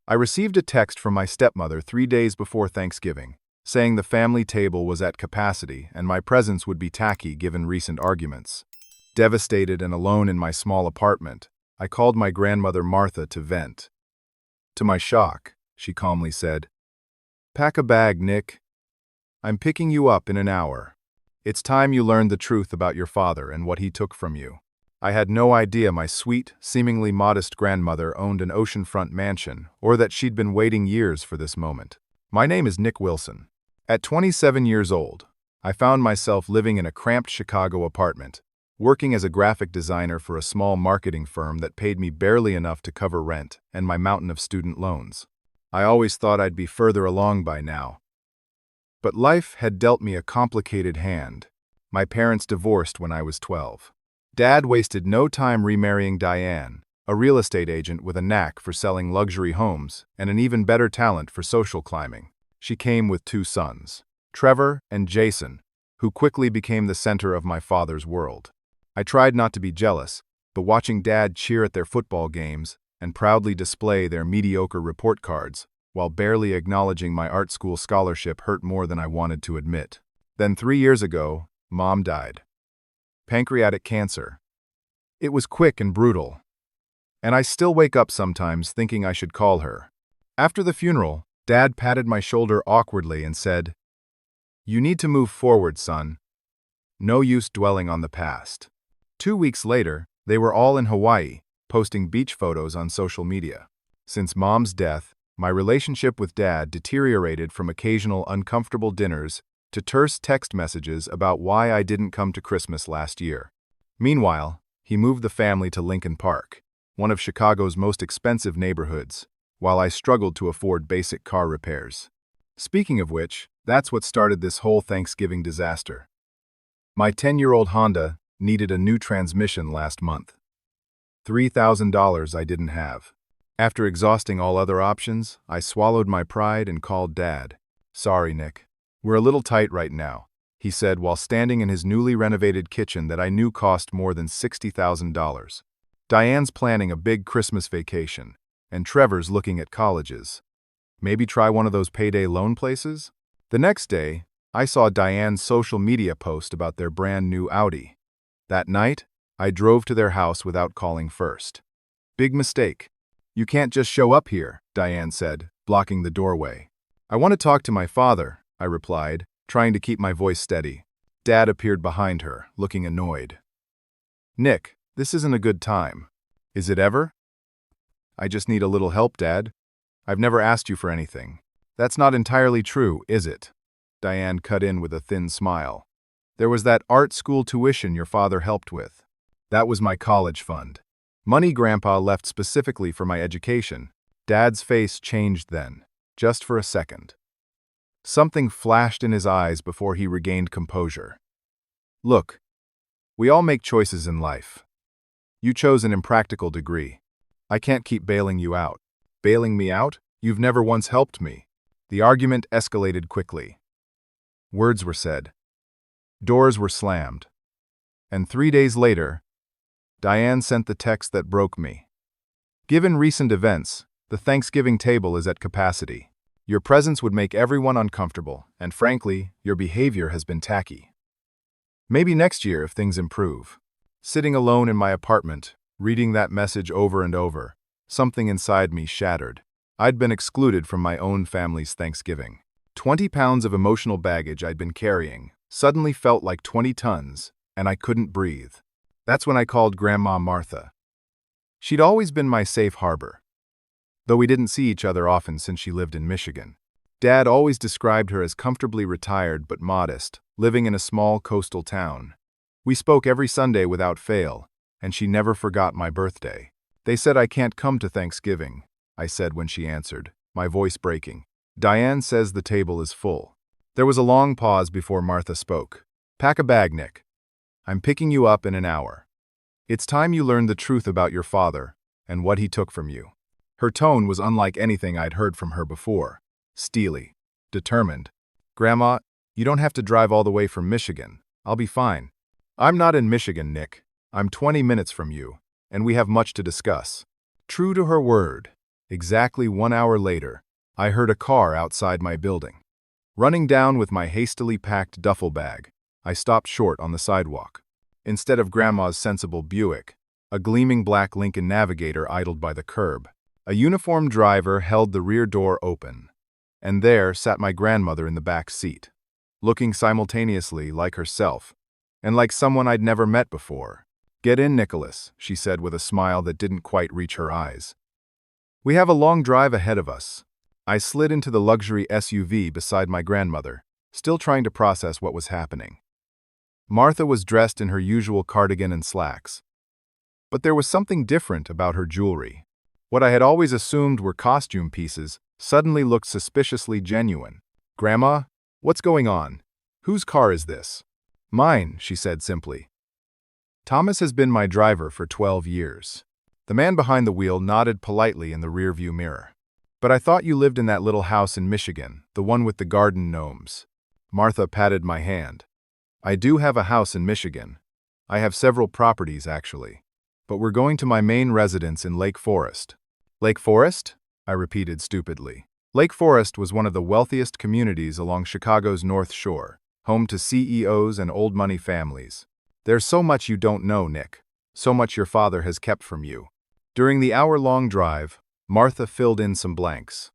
I received a text from my stepmother 3 days before Thanksgiving, saying the family table was at capacity and my presence would be tacky given recent arguments. Devastated and alone in my small apartment, I called my grandmother Martha to vent. To my shock, she calmly said, "Pack a bag, Nick. I'm picking you up in an hour. It's time you learned the truth about your father and what he took from you." I had no idea my sweet, seemingly modest grandmother owned an oceanfront mansion, or that she'd been waiting years for this moment. My name is Nick Wilson. At 27 years old, I found myself living in a cramped Chicago apartment, working as a graphic designer for a small marketing firm that paid me barely enough to cover rent and my mountain of student loans. I always thought I'd be further along by now. But life had dealt me a complicated hand. My parents divorced when I was 12. Dad wasted no time remarrying Diane, a real estate agent with a knack for selling luxury homes and an even better talent for social climbing. She came with 2 sons, Trevor and Jason, who quickly became the center of my father's world. I tried not to be jealous, but watching Dad cheer at their football games and proudly display their mediocre report cards while barely acknowledging my art school scholarship hurt more than I wanted to admit. Then 3 years ago, Mom died. Pancreatic cancer. It was quick and brutal, and I still wake up sometimes thinking I should call her. After the funeral, Dad patted my shoulder awkwardly and said, "You need to move forward, son. No use dwelling on the past." 2 weeks later, they were all in Hawaii, posting beach photos on social media. Since Mom's death, my relationship with Dad deteriorated from occasional uncomfortable dinners to terse text messages about why I didn't come to Christmas last year. Meanwhile, he moved the family to Lincoln Park, one of Chicago's most expensive neighborhoods, while I struggled to afford basic car repairs. Speaking of which, that's what started this whole Thanksgiving disaster. My 10-year-old Honda needed a new transmission last month. $3,000 I didn't have. After exhausting all other options, I swallowed my pride and called Dad. "Sorry, Nick. We're a little tight right now," he said while standing in his newly renovated kitchen that I knew cost more than $60,000. Diane's planning a big Christmas vacation, and Trevor's looking at colleges. Maybe try one of those payday loan places? The next day, I saw Diane's social media post about their brand new Audi. That night, I drove to their house without calling first. "Big mistake. You can't just show up here," Diane said, blocking the doorway. "I want to talk to my father," I replied, trying to keep my voice steady. Dad appeared behind her, looking annoyed. "Nick, this isn't a good time. Is it ever?" "I just need a little help, Dad. I've never asked you for anything." "That's not entirely true, is it?" Diane cut in with a thin smile. "There was that art school tuition your father helped with. That was my college fund. Money Grandpa left specifically for my education." Dad's face changed then, just for a second. Something flashed in his eyes before he regained composure. "Look, we all make choices in life. You chose an impractical degree. I can't keep bailing you out." "Bailing me out? You've never once helped me." The argument escalated quickly. Words were said. Doors were slammed. And 3 days later, Diane sent the text that broke me. "Given recent events, the Thanksgiving table is at capacity. Your presence would make everyone uncomfortable, and frankly, your behavior has been tacky. Maybe next year if things improve." Sitting alone in my apartment, reading that message over and over, something inside me shattered. I'd been excluded from my own family's Thanksgiving. 20 pounds of emotional baggage I'd been carrying suddenly felt like 20 tons, and I couldn't breathe. That's when I called Grandma Martha. She'd always been my safe harbor, though we didn't see each other often since she lived in Michigan. Dad always described her as comfortably retired but modest, living in a small coastal town. We spoke every Sunday without fail, and she never forgot my birthday. "They said I can't come to Thanksgiving," I said when she answered, my voice breaking. "Diane says the table is full." There was a long pause before Martha spoke. "Pack a bag, Nick. I'm picking you up in an hour. It's time you learned the truth about your father and what he took from you." Her tone was unlike anything I'd heard from her before. Steely, determined. "Grandma, you don't have to drive all the way from Michigan. I'll be fine." "I'm not in Michigan, Nick. I'm 20 minutes from you, and we have much to discuss." True to her word, Exactly 1 hour later, I heard a car outside my building. Running down with my hastily packed duffel bag, I stopped short on the sidewalk. Instead of Grandma's sensible Buick, a gleaming black Lincoln Navigator idled by the curb. A uniformed driver held the rear door open, and there sat my grandmother in the back seat, looking simultaneously like herself and like someone I'd never met before. "Get in, Nicholas," she said with a smile that didn't quite reach her eyes. "We have a long drive ahead of us." I slid into the luxury SUV beside my grandmother, still trying to process what was happening. Martha was dressed in her usual cardigan and slacks, but there was something different about her jewelry. What I had always assumed were costume pieces suddenly looked suspiciously genuine. "Grandma, what's going on? Whose car is this?" "Mine," she said simply. "Thomas has been my driver for 12 years. The man behind the wheel nodded politely in the rearview mirror. "But I thought you lived in that little house in Michigan, the one with the garden gnomes." Martha patted my hand. "I do have a house in Michigan. I have several properties, actually. But we're going to my main residence in Lake Forest." "Lake Forest?" I repeated stupidly. Lake Forest was one of the wealthiest communities along Chicago's North Shore, home to CEOs and old money families. "There's so much you don't know, Nick. So much your father has kept from you." During the hour-long drive, Martha filled in some blanks.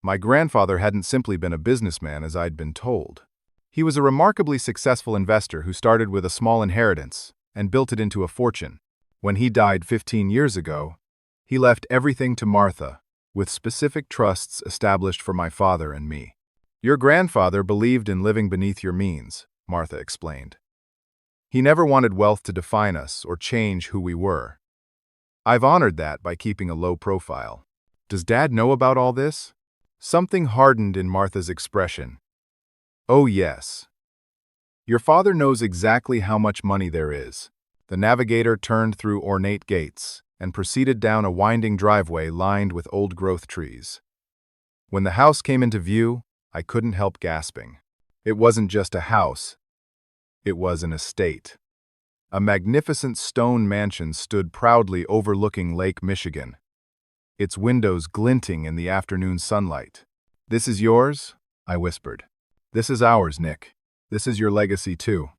My grandfather hadn't simply been a businessman as I'd been told. He was a remarkably successful investor who started with a small inheritance and built it into a fortune. When he died 15 years ago, he left everything to Martha, with specific trusts established for my father and me. "Your grandfather believed in living beneath your means," Martha explained. "He never wanted wealth to define us or change who we were. I've honored that by keeping a low profile." "Does Dad know about all this?" Something hardened in Martha's expression. "Oh yes. Your father knows exactly how much money there is." The Navigator turned through ornate gates and proceeded down a winding driveway lined with old-growth trees. When the house came into view, I couldn't help gasping. It wasn't just a house. It was an estate. A magnificent stone mansion stood proudly overlooking Lake Michigan, its windows glinting in the afternoon sunlight. "This is yours?" I whispered. "This is ours, Nick. This is your legacy, too."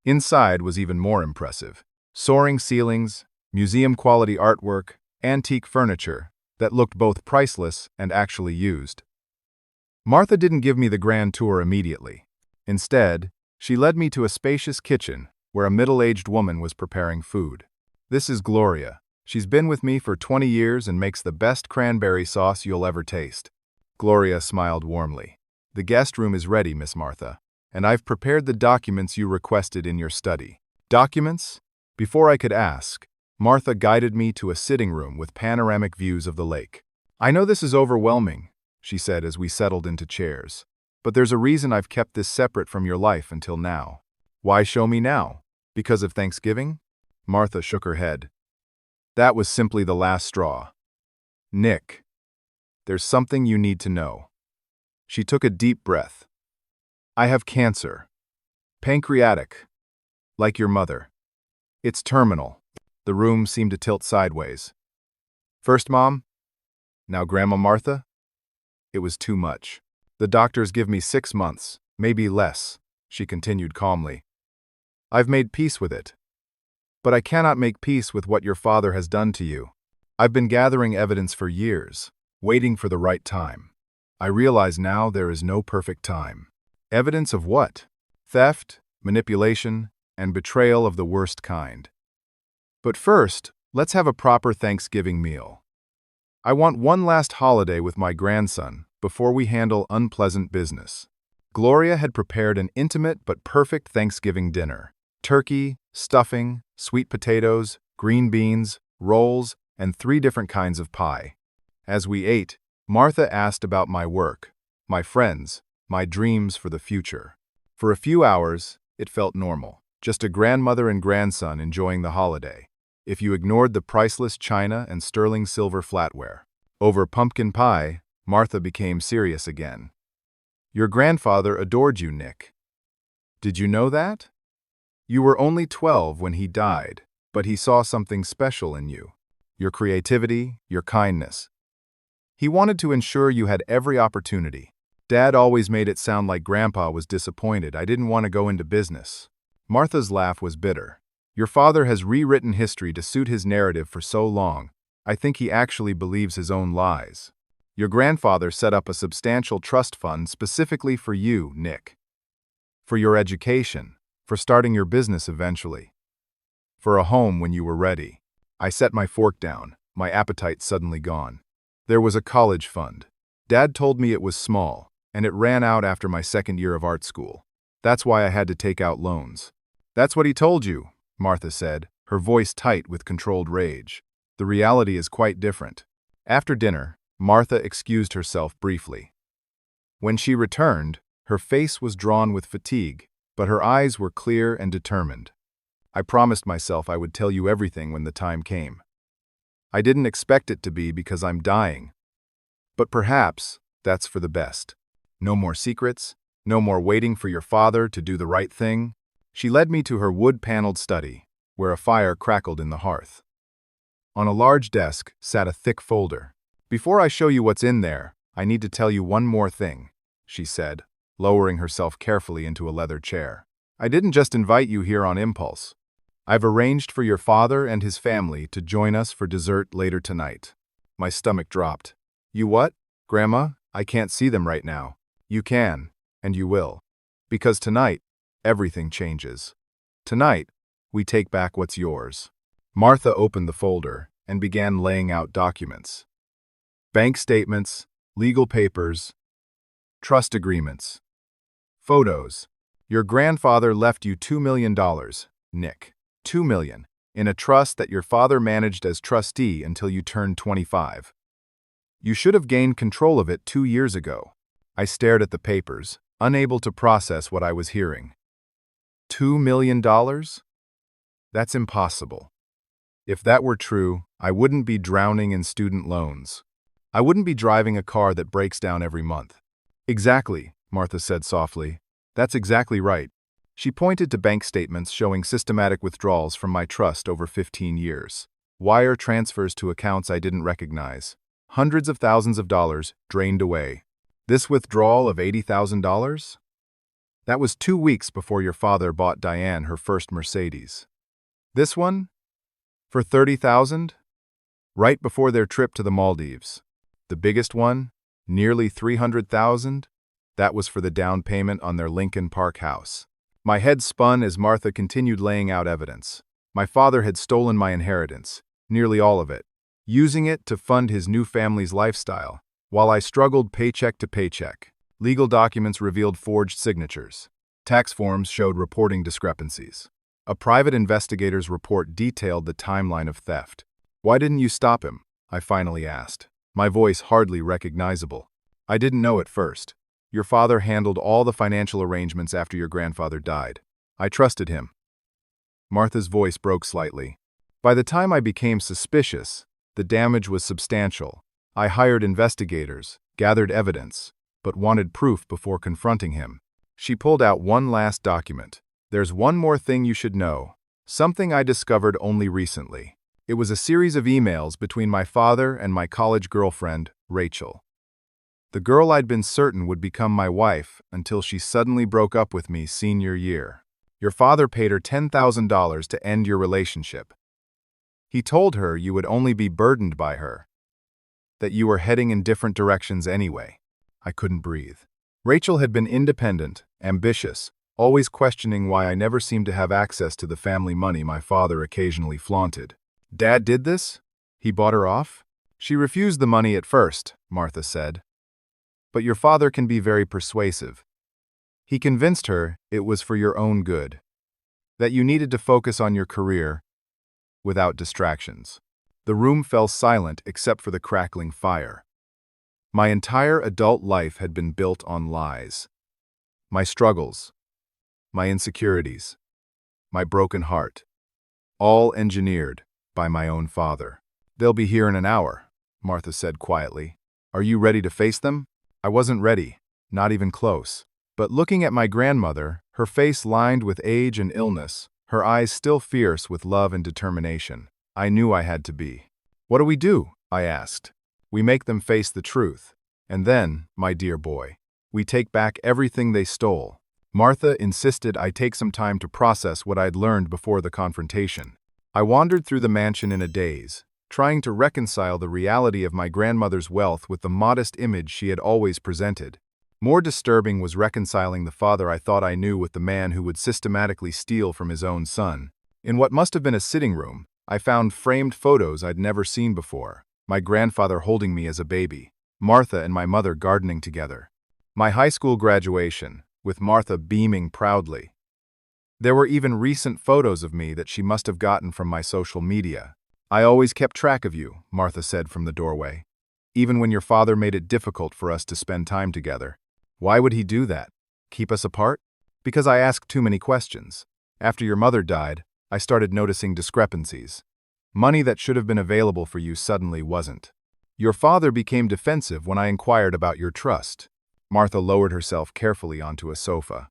Inside was even more impressive. Soaring ceilings, museum-quality artwork, antique furniture that looked both priceless and actually used. Martha didn't give me the grand tour immediately. Instead, she led me to a spacious kitchen where a middle-aged woman was preparing food. "This is Gloria. She's been with me for 20 years and makes the best cranberry sauce you'll ever taste." Gloria smiled warmly. "The guest room is ready, Miss Martha, and I've prepared the documents you requested in your study." "Documents?" Before I could ask, Martha guided me to a sitting room with panoramic views of the lake. "I know this is overwhelming," she said as we settled into chairs, "but there's a reason I've kept this separate from your life until now." "Why show me now? Because of Thanksgiving?" Martha shook her head. "That was simply the last straw. Nick, there's something you need to know." She took a deep breath. "I have cancer. Pancreatic. Like your mother. It's terminal." The room seemed to tilt sideways. "First Mom, now Grandma Martha?" It was too much. "The doctors give me 6 months, maybe less," she continued calmly. "I've made peace with it. But I cannot make peace with what your father has done to you. I've been gathering evidence for years, waiting for the right time. I realize now there is no perfect time." "Evidence of what?" "Theft, manipulation, and betrayal of the worst kind. But first, let's have a proper Thanksgiving meal. I want one last holiday with my grandson before we handle unpleasant business." Gloria had prepared an intimate but perfect Thanksgiving dinner. Turkey, stuffing, sweet potatoes, green beans, rolls, and 3 different kinds of pie. As we ate, Martha asked about my work, my friends, my dreams for the future. For a few hours, it felt normal. Just a grandmother and grandson enjoying the holiday, if you ignored the priceless china and sterling silver flatware. Over pumpkin pie, Martha became serious again. "Your grandfather adored you, Nick. Did you know that? You were only 12 when he died, but he saw something special in you. Your creativity, your kindness. He wanted to ensure you had every opportunity. Dad always made it sound like Grandpa was disappointed I didn't want to go into business. Martha's laugh was bitter. Your father has rewritten history to suit his narrative for so long. I think he actually believes his own lies. Your grandfather set up a substantial trust fund specifically for you, Nick. For your education, for starting your business eventually, for a home when you were ready. I set my fork down, my appetite suddenly gone. There was a college fund. Dad told me it was small, and it ran out after my second year of art school. That's why I had to take out loans. That's what he told you, Martha said, her voice tight with controlled rage. The reality is quite different. After dinner, Martha excused herself briefly. When she returned, her face was drawn with fatigue, but her eyes were clear and determined. I promised myself I would tell you everything when the time came. I didn't expect it to be because I'm dying. But perhaps that's for the best. No more secrets, no more waiting for your father to do the right thing. She led me to her wood-paneled study, where a fire crackled in the hearth. On a large desk sat a thick folder. Before I show you what's in there, I need to tell you one more thing, she said, lowering herself carefully into a leather chair. I didn't just invite you here on impulse. I've arranged for your father and his family to join us for dessert later tonight. My stomach dropped. You what, Grandma? I can't see them right now. You can, and you will. Because tonight, everything changes. Tonight, we take back what's yours. Martha opened the folder and began laying out documents. Bank statements, legal papers, trust agreements, photos. Your grandfather left you $2 million, Nick. $2 million, in a trust that your father managed as trustee until you turned 25. You should have gained control of it 2 years ago. I stared at the papers, unable to process what I was hearing. $2 million? That's impossible. If that were true, I wouldn't be drowning in student loans. I wouldn't be driving a car that breaks down every month. Exactly, Martha said softly. That's exactly right. She pointed to bank statements showing systematic withdrawals from my trust over 15 years. Wire transfers to accounts I didn't recognize. Hundreds of thousands of dollars drained away. This withdrawal of $80,000? That was 2 weeks before your father bought Diane her first Mercedes. This one? For $30,000? Right before their trip to the Maldives. The biggest one? Nearly $300,000? That was for the down payment on their Lincoln Park house. My head spun as Martha continued laying out evidence. My father had stolen my inheritance, nearly all of it, using it to fund his new family's lifestyle, while I struggled paycheck to paycheck. Legal documents revealed forged signatures. Tax forms showed reporting discrepancies. A private investigator's report detailed the timeline of theft. Why didn't you stop him? I finally asked, my voice hardly recognizable. I didn't know at first. Your father handled all the financial arrangements after your grandfather died. I trusted him. Martha's voice broke slightly. By the time I became suspicious, the damage was substantial. I hired investigators, gathered evidence, but wanted proof before confronting him. She pulled out one last document. There's one more thing you should know. Something I discovered only recently. It was a series of emails between my father and my college girlfriend, Rachel. The girl I'd been certain would become my wife until she suddenly broke up with me senior year. Your father paid her $10,000 to end your relationship. He told her you would only be burdened by her, that you were heading in different directions anyway. I couldn't breathe. Rachel had been independent, ambitious, always questioning why I never seemed to have access to the family money my father occasionally flaunted. Dad did this? He bought her off? She refused the money at first, Martha said. But your father can be very persuasive. He convinced her it was for your own good, that you needed to focus on your career without distractions. The room fell silent except for the crackling fire. My entire adult life had been built on lies. My struggles, my insecurities, my broken heart, all engineered by my own father. They'll be here in an hour, Martha said quietly. Are you ready to face them? I wasn't ready, not even close. But looking at my grandmother, her face lined with age and illness, her eyes still fierce with love and determination, I knew I had to be. What do we do? I asked. We make them face the truth. And then, my dear boy, we take back everything they stole. Martha insisted I take some time to process what I'd learned before the confrontation. I wandered through the mansion in a daze, trying to reconcile the reality of my grandmother's wealth with the modest image she had always presented. More disturbing was reconciling the father I thought I knew with the man who would systematically steal from his own son. In what must have been a sitting room, I found framed photos I'd never seen before. My grandfather holding me as a baby, Martha and my mother gardening together. My high school graduation, with Martha beaming proudly. There were even recent photos of me that she must have gotten from my social media. I always kept track of you, Martha said from the doorway. Even when your father made it difficult for us to spend time together. Why would he do that? Keep us apart? Because I asked too many questions. After your mother died, I started noticing discrepancies. Money that should have been available for you suddenly wasn't. Your father became defensive when I inquired about your trust. Martha lowered herself carefully onto a sofa.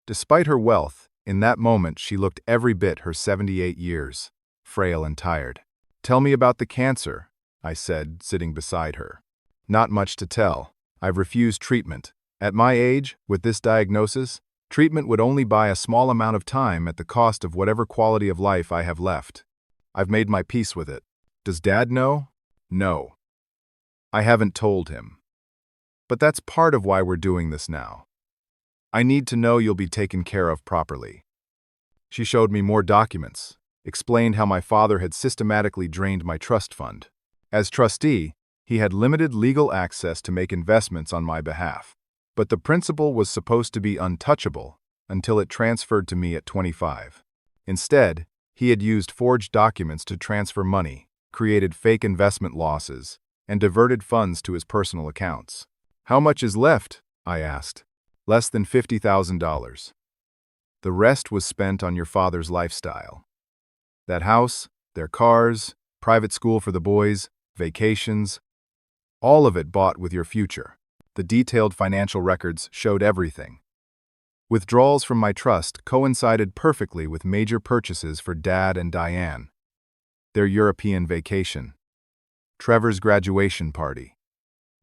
Despite her wealth, in that moment she looked every bit her 78 years, frail and tired. Tell me about the cancer, I said, sitting beside her. Not much to tell. I've refused treatment. At my age, with this diagnosis, treatment would only buy a small amount of time at the cost of whatever quality of life I have left. I've made my peace with it. Does Dad know? No. I haven't told him. But that's part of why we're doing this now. I need to know you'll be taken care of properly. She showed me more documents, explained how my father had systematically drained my trust fund. As trustee, he had limited legal access to make investments on my behalf. But the principal was supposed to be untouchable until it transferred to me at 25. Instead, he had used forged documents to transfer money, created fake investment losses, and diverted funds to his personal accounts. How much is left? I asked. Less than $50,000. The rest was spent on your father's lifestyle. That house, their cars, private school for the boys, vacations, all of it bought with your future. The detailed financial records showed everything. Withdrawals from my trust coincided perfectly with major purchases for Dad and Diane. Their European vacation. Trevor's graduation party.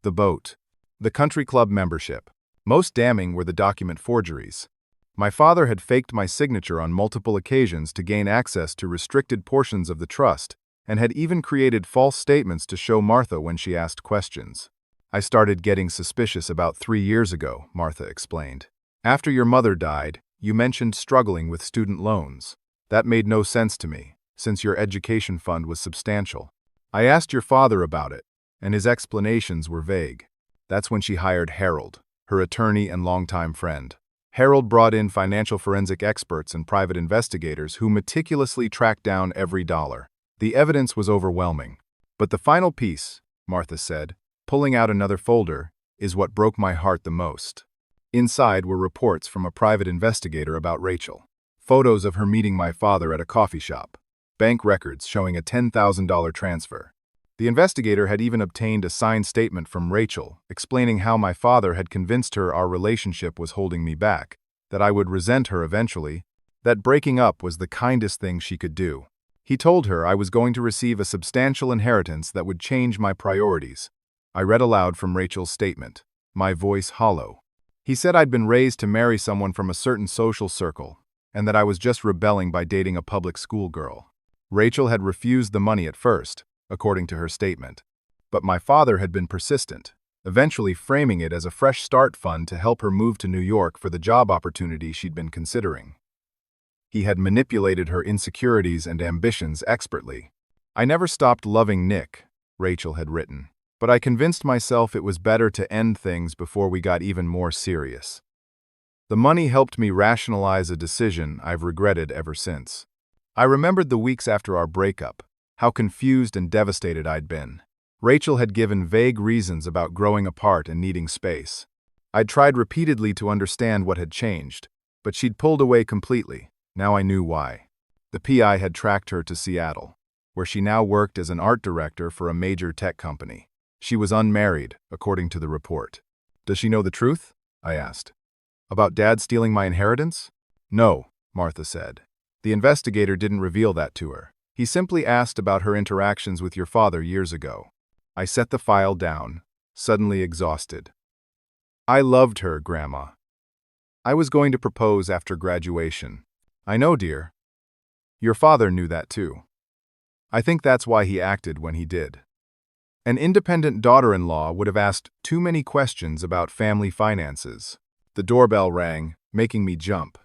The boat. The country club membership. Most damning were the document forgeries. My father had faked my signature on multiple occasions to gain access to restricted portions of the trust, and had even created false statements to show Martha when she asked questions. I started getting suspicious about 3 years ago, Martha explained. After your mother died, you mentioned struggling with student loans. That made no sense to me, since your education fund was substantial. I asked your father about it, and his explanations were vague. That's when she hired Harold, her attorney and longtime friend. Harold brought in financial forensic experts and private investigators who meticulously tracked down every dollar. The evidence was overwhelming. But the final piece, Martha said, pulling out another folder, is what broke my heart the most. Inside were reports from a private investigator about Rachel. Photos of her meeting my father at a coffee shop. Bank records showing a $10,000 transfer. The investigator had even obtained a signed statement from Rachel, explaining how my father had convinced her our relationship was holding me back, that I would resent her eventually, that breaking up was the kindest thing she could do. He told her I was going to receive a substantial inheritance that would change my priorities. I read aloud from Rachel's statement, my voice hollow. He said I'd been raised to marry someone from a certain social circle, and that I was just rebelling by dating a public school girl. Rachel had refused the money at first, according to her statement. But my father had been persistent, eventually framing it as a fresh start fund to help her move to New York for the job opportunity she'd been considering. He had manipulated her insecurities and ambitions expertly. I never stopped loving Nick, Rachel had written, but I convinced myself it was better to end things before we got even more serious. The money helped me rationalize a decision I've regretted ever since. I remembered the weeks after our breakup, how confused and devastated I'd been. Rachel had given vague reasons about growing apart and needing space. I'd tried repeatedly to understand what had changed, but she'd pulled away completely. Now I knew why. The PI had tracked her to Seattle, where she now worked as an art director for a major tech company. She was unmarried, according to the report. Does she know the truth? I asked. About Dad stealing my inheritance? No, Martha said. The investigator didn't reveal that to her. He simply asked about her interactions with your father years ago. I set the file down, suddenly exhausted. I loved her, Grandma. I was going to propose after graduation. I know, dear. Your father knew that too. I think that's why he acted when he did. An independent daughter-in-law would have asked too many questions about family finances. The doorbell rang, making me jump.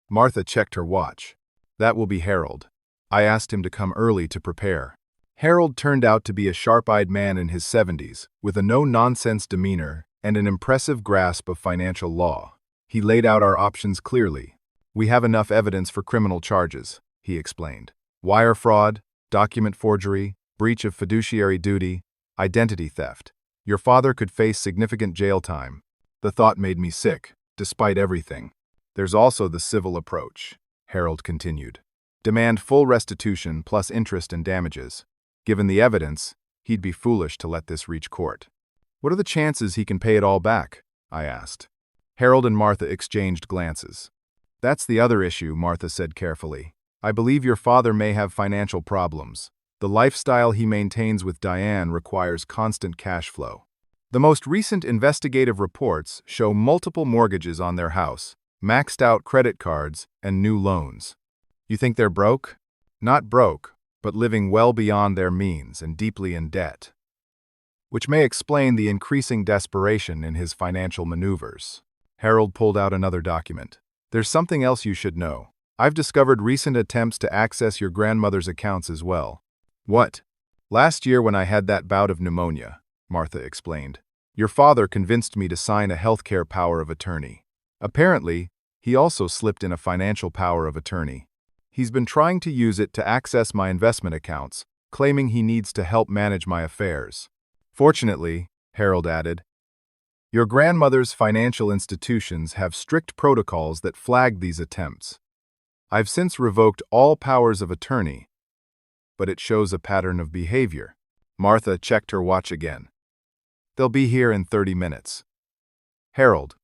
Martha checked her watch. That will be Harold. I asked him to come early to prepare. Harold turned out to be a sharp-eyed man in his 70s, with a no-nonsense demeanor and an impressive grasp of financial law. He laid out our options clearly. We have enough evidence for criminal charges, he explained. Wire fraud, document forgery, breach of fiduciary duty, identity theft. Your father could face significant jail time. The thought made me sick, despite everything. There's also the civil approach, Harold continued. Demand full restitution plus interest and damages. Given the evidence, he'd be foolish to let this reach court. What are the chances he can pay it all back? I asked. Harold and Martha exchanged glances. That's the other issue, Martha said carefully. I believe your father may have financial problems. The lifestyle he maintains with Diane requires constant cash flow. The most recent investigative reports show multiple mortgages on their house, maxed out credit cards, and new loans. You think they're broke? Not broke, but living well beyond their means and deeply in debt. Which may explain the increasing desperation in his financial maneuvers. Harold pulled out another document. There's something else you should know. I've discovered recent attempts to access your grandmother's accounts as well. What? Last year when I had that bout of pneumonia, Martha explained. Your father convinced me to sign a healthcare power of attorney. Apparently, he also slipped in a financial power of attorney. He's been trying to use it to access my investment accounts, claiming he needs to help manage my affairs. Fortunately, Harold added, your grandmother's financial institutions have strict protocols that flag these attempts. I've since revoked all powers of attorney, but it shows a pattern of behavior. Martha checked her watch again. They'll be here in 30 minutes. Harold,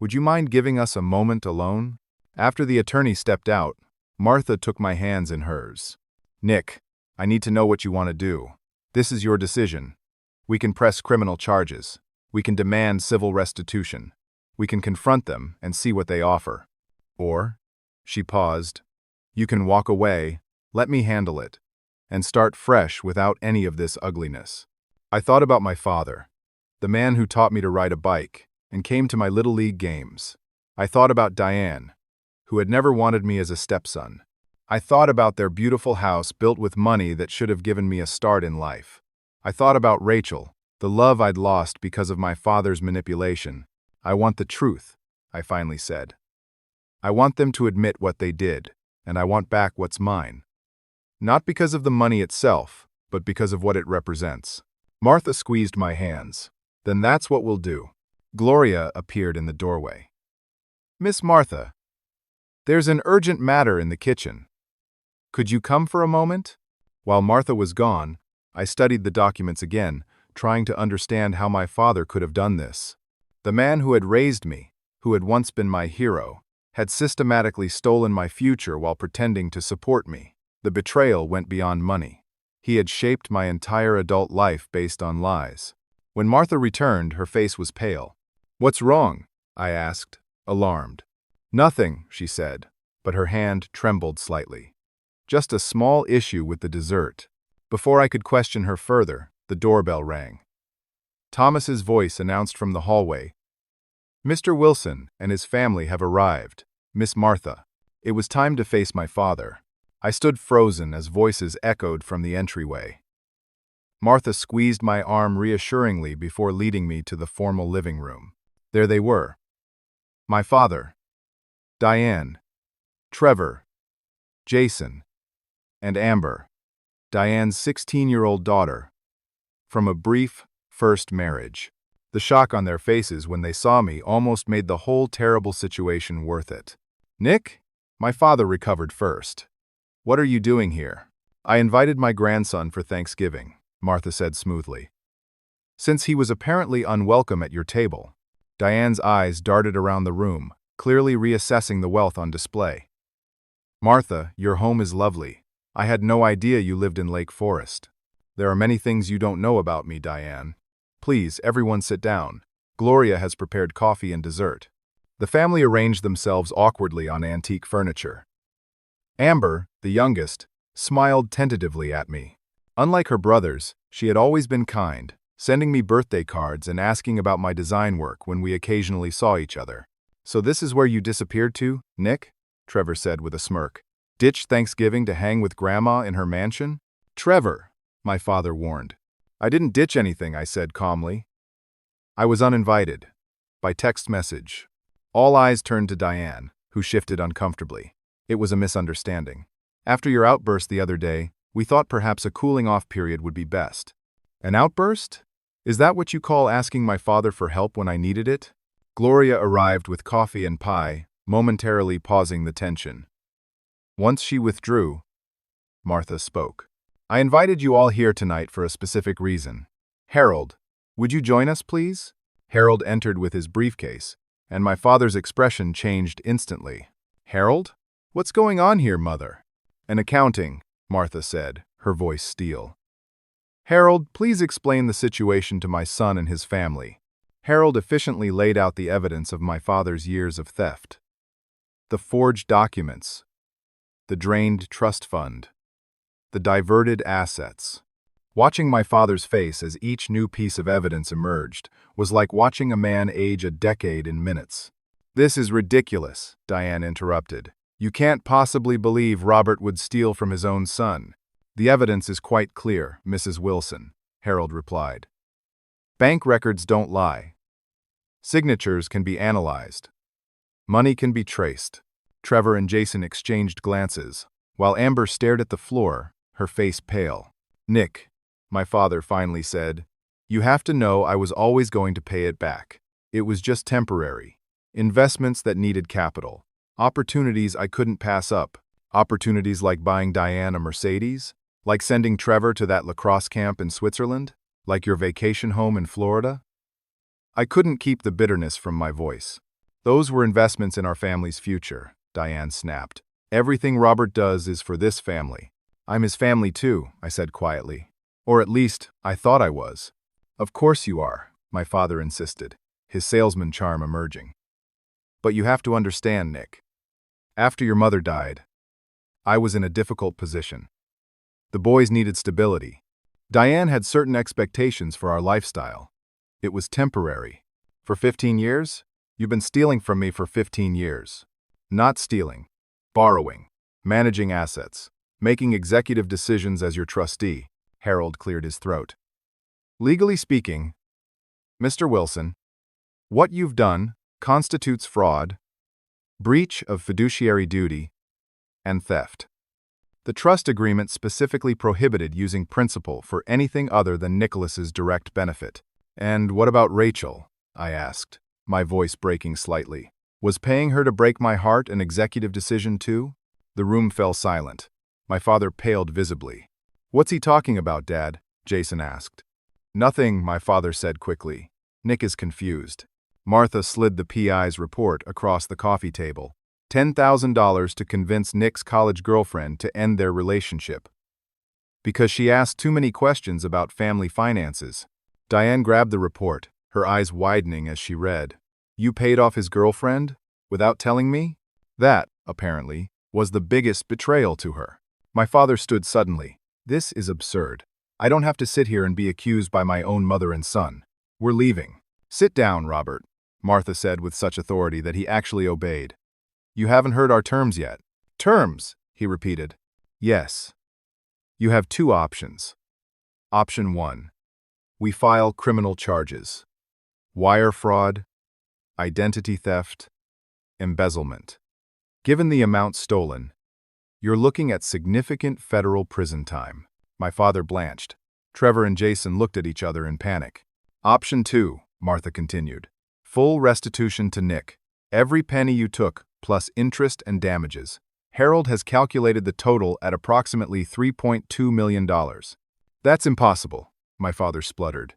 would you mind giving us a moment alone? After the attorney stepped out, Martha took my hands in hers. Nick, I need to know what you want to do. This is your decision. We can press criminal charges. We can demand civil restitution. We can confront them and see what they offer. Or, she paused, you can walk away, let me handle it, and start fresh without any of this ugliness. I thought about my father, the man who taught me to ride a bike and came to my Little League games. I thought about Diane, who had never wanted me as a stepson. I thought about their beautiful house built with money that should have given me a start in life. I thought about Rachel, the love I'd lost because of my father's manipulation. I want the truth, I finally said. I want them to admit what they did, and I want back what's mine. Not because of the money itself, but because of what it represents. Martha squeezed my hands. Then that's what we'll do. Gloria appeared in the doorway. Miss Martha, there's an urgent matter in the kitchen. Could you come for a moment? While Martha was gone, I studied the documents again, trying to understand how my father could have done this. The man who had raised me, who had once been my hero, had systematically stolen my future while pretending to support me. The betrayal went beyond money. He had shaped my entire adult life based on lies. When Martha returned, her face was pale. What's wrong? I asked, alarmed. Nothing, she said, but her hand trembled slightly. Just a small issue with the dessert. Before I could question her further, the doorbell rang. Thomas's voice announced from the hallway, Mr. Wilson and his family have arrived. Miss Martha. It was time to face my father. I stood frozen as voices echoed from the entryway. Martha squeezed my arm reassuringly before leading me to the formal living room. There they were. My father, Diane, Trevor, Jason, and Amber, Diane's 16-year-old daughter, from a brief first marriage. The shock on their faces when they saw me almost made the whole terrible situation worth it. Nick? My father recovered first. What are you doing here? I invited my grandson for Thanksgiving, Martha said smoothly. Since he was apparently unwelcome at your table, Diane's eyes darted around the room, clearly reassessing the wealth on display. Martha, your home is lovely. I had no idea you lived in Lake Forest. There are many things you don't know about me, Diane. Please, everyone sit down. Gloria has prepared coffee and dessert. The family arranged themselves awkwardly on antique furniture. Amber, the youngest, smiled tentatively at me. Unlike her brothers, she had always been kind, sending me birthday cards and asking about my design work when we occasionally saw each other. "So this is where you disappeared to, Nick?" Trevor said with a smirk. "Ditched Thanksgiving to hang with Grandma in her mansion?" "Trevor," my father warned. "I didn't ditch anything," I said calmly. "I was uninvited. By text message." All eyes turned to Diane, who shifted uncomfortably. "It was a misunderstanding. After your outburst the other day, we thought perhaps a cooling-off period would be best." "An outburst? Is that what you call asking my father for help when I needed it?" Gloria arrived with coffee and pie, momentarily pausing the tension. Once she withdrew, Martha spoke. "I invited you all here tonight for a specific reason. Harold, would you join us, please?" Harold entered with his briefcase, and my father's expression changed instantly. "Harold? What's going on here, Mother?" "An accounting," Martha said, her voice steel. "Harold, please explain the situation to my son and his family." Harold efficiently laid out the evidence of my father's years of theft. The forged documents, the drained trust fund, the diverted assets. Watching my father's face as each new piece of evidence emerged was like watching a man age a decade in minutes. "This is ridiculous," Diane interrupted. "You can't possibly believe Robert would steal from his own son." "The evidence is quite clear, Mrs. Wilson," Harold replied. "Bank records don't lie. Signatures can be analyzed. Money can be traced." Trevor and Jason exchanged glances, while Amber stared at the floor, her face pale. "Nick," my father finally said, "you have to know I was always going to pay it back. It was just temporary. Investments that needed capital. Opportunities I couldn't pass up. Opportunities like buying Diane a Mercedes, like sending Trevor to that lacrosse camp in Switzerland, like your vacation home in Florida." I couldn't keep the bitterness from my voice. "Those were investments in our family's future," Diane snapped. "Everything Robert does is for this family." "I'm his family too," I said quietly. "Or at least, I thought I was." "Of course you are," my father insisted, his salesman charm emerging. "But you have to understand, Nick. After your mother died, I was in a difficult position. The boys needed stability. Diane had certain expectations for our lifestyle. It was temporary. For 15 years? You've been stealing from me for 15 years. Not stealing. Borrowing. Managing assets. Making executive decisions as your trustee." Harold cleared his throat. "Legally speaking, Mr. Wilson, what you've done constitutes fraud, breach of fiduciary duty, and theft. The trust agreement specifically prohibited using principal for anything other than Nicholas's direct benefit." "And what about Rachel?" I asked, my voice breaking slightly. "Was paying her to break my heart an executive decision too?" The room fell silent. My father paled visibly. "What's he talking about, Dad?" Jason asked. "Nothing," my father said quickly. "Nick is confused." Martha slid the PI's report across the coffee table. $10,000 to convince Nick's college girlfriend to end their relationship. Because she asked too many questions about family finances. Diane grabbed the report, her eyes widening as she read. "You paid off his girlfriend? Without telling me?" That, apparently, was the biggest betrayal to her. My father stood suddenly. "This is absurd. I don't have to sit here and be accused by my own mother and son. We're leaving." "Sit down, Robert," Martha said with such authority that he actually obeyed. "You haven't heard our terms yet." "Terms?" he repeated. "Yes. You have two options. Option 1. We file criminal charges. Wire fraud, identity theft, embezzlement. Given the amount stolen, you're looking at significant federal prison time." My father blanched. Trevor and Jason looked at each other in panic. "Option 2, Martha continued. Full restitution to Nick. Every penny you took, plus interest and damages. Harold has calculated the total at approximately $3.2 million. "That's impossible," my father spluttered.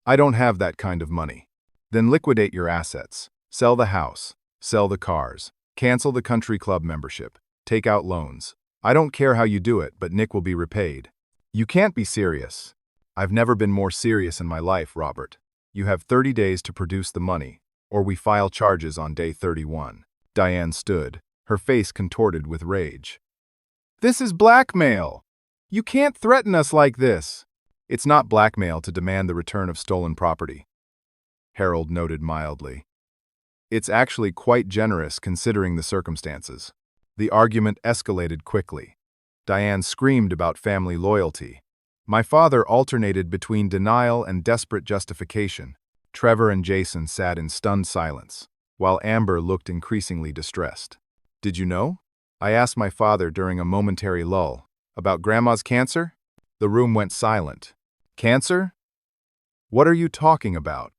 "I don't have that kind of money." "Then liquidate your assets. Sell the house. Sell the cars. Cancel the country club membership. Take out loans. I don't care how you do it, but Nick will be repaid." You can't be serious. I've never been more serious in my life, Robert. You have 30 days to produce the money, or we file charges on day 31. Diane stood, her face contorted with rage. This is blackmail! You can't threaten us like this! It's not blackmail to demand the return of stolen property, Harold noted mildly. It's actually quite generous considering the circumstances. The argument escalated quickly. Diane screamed about family loyalty. My father alternated between denial and desperate justification. Trevor and Jason sat in stunned silence, while Amber looked increasingly distressed. Did you know? I asked my father during a momentary lull. About Grandma's cancer? The room went silent. Cancer? What are you talking about?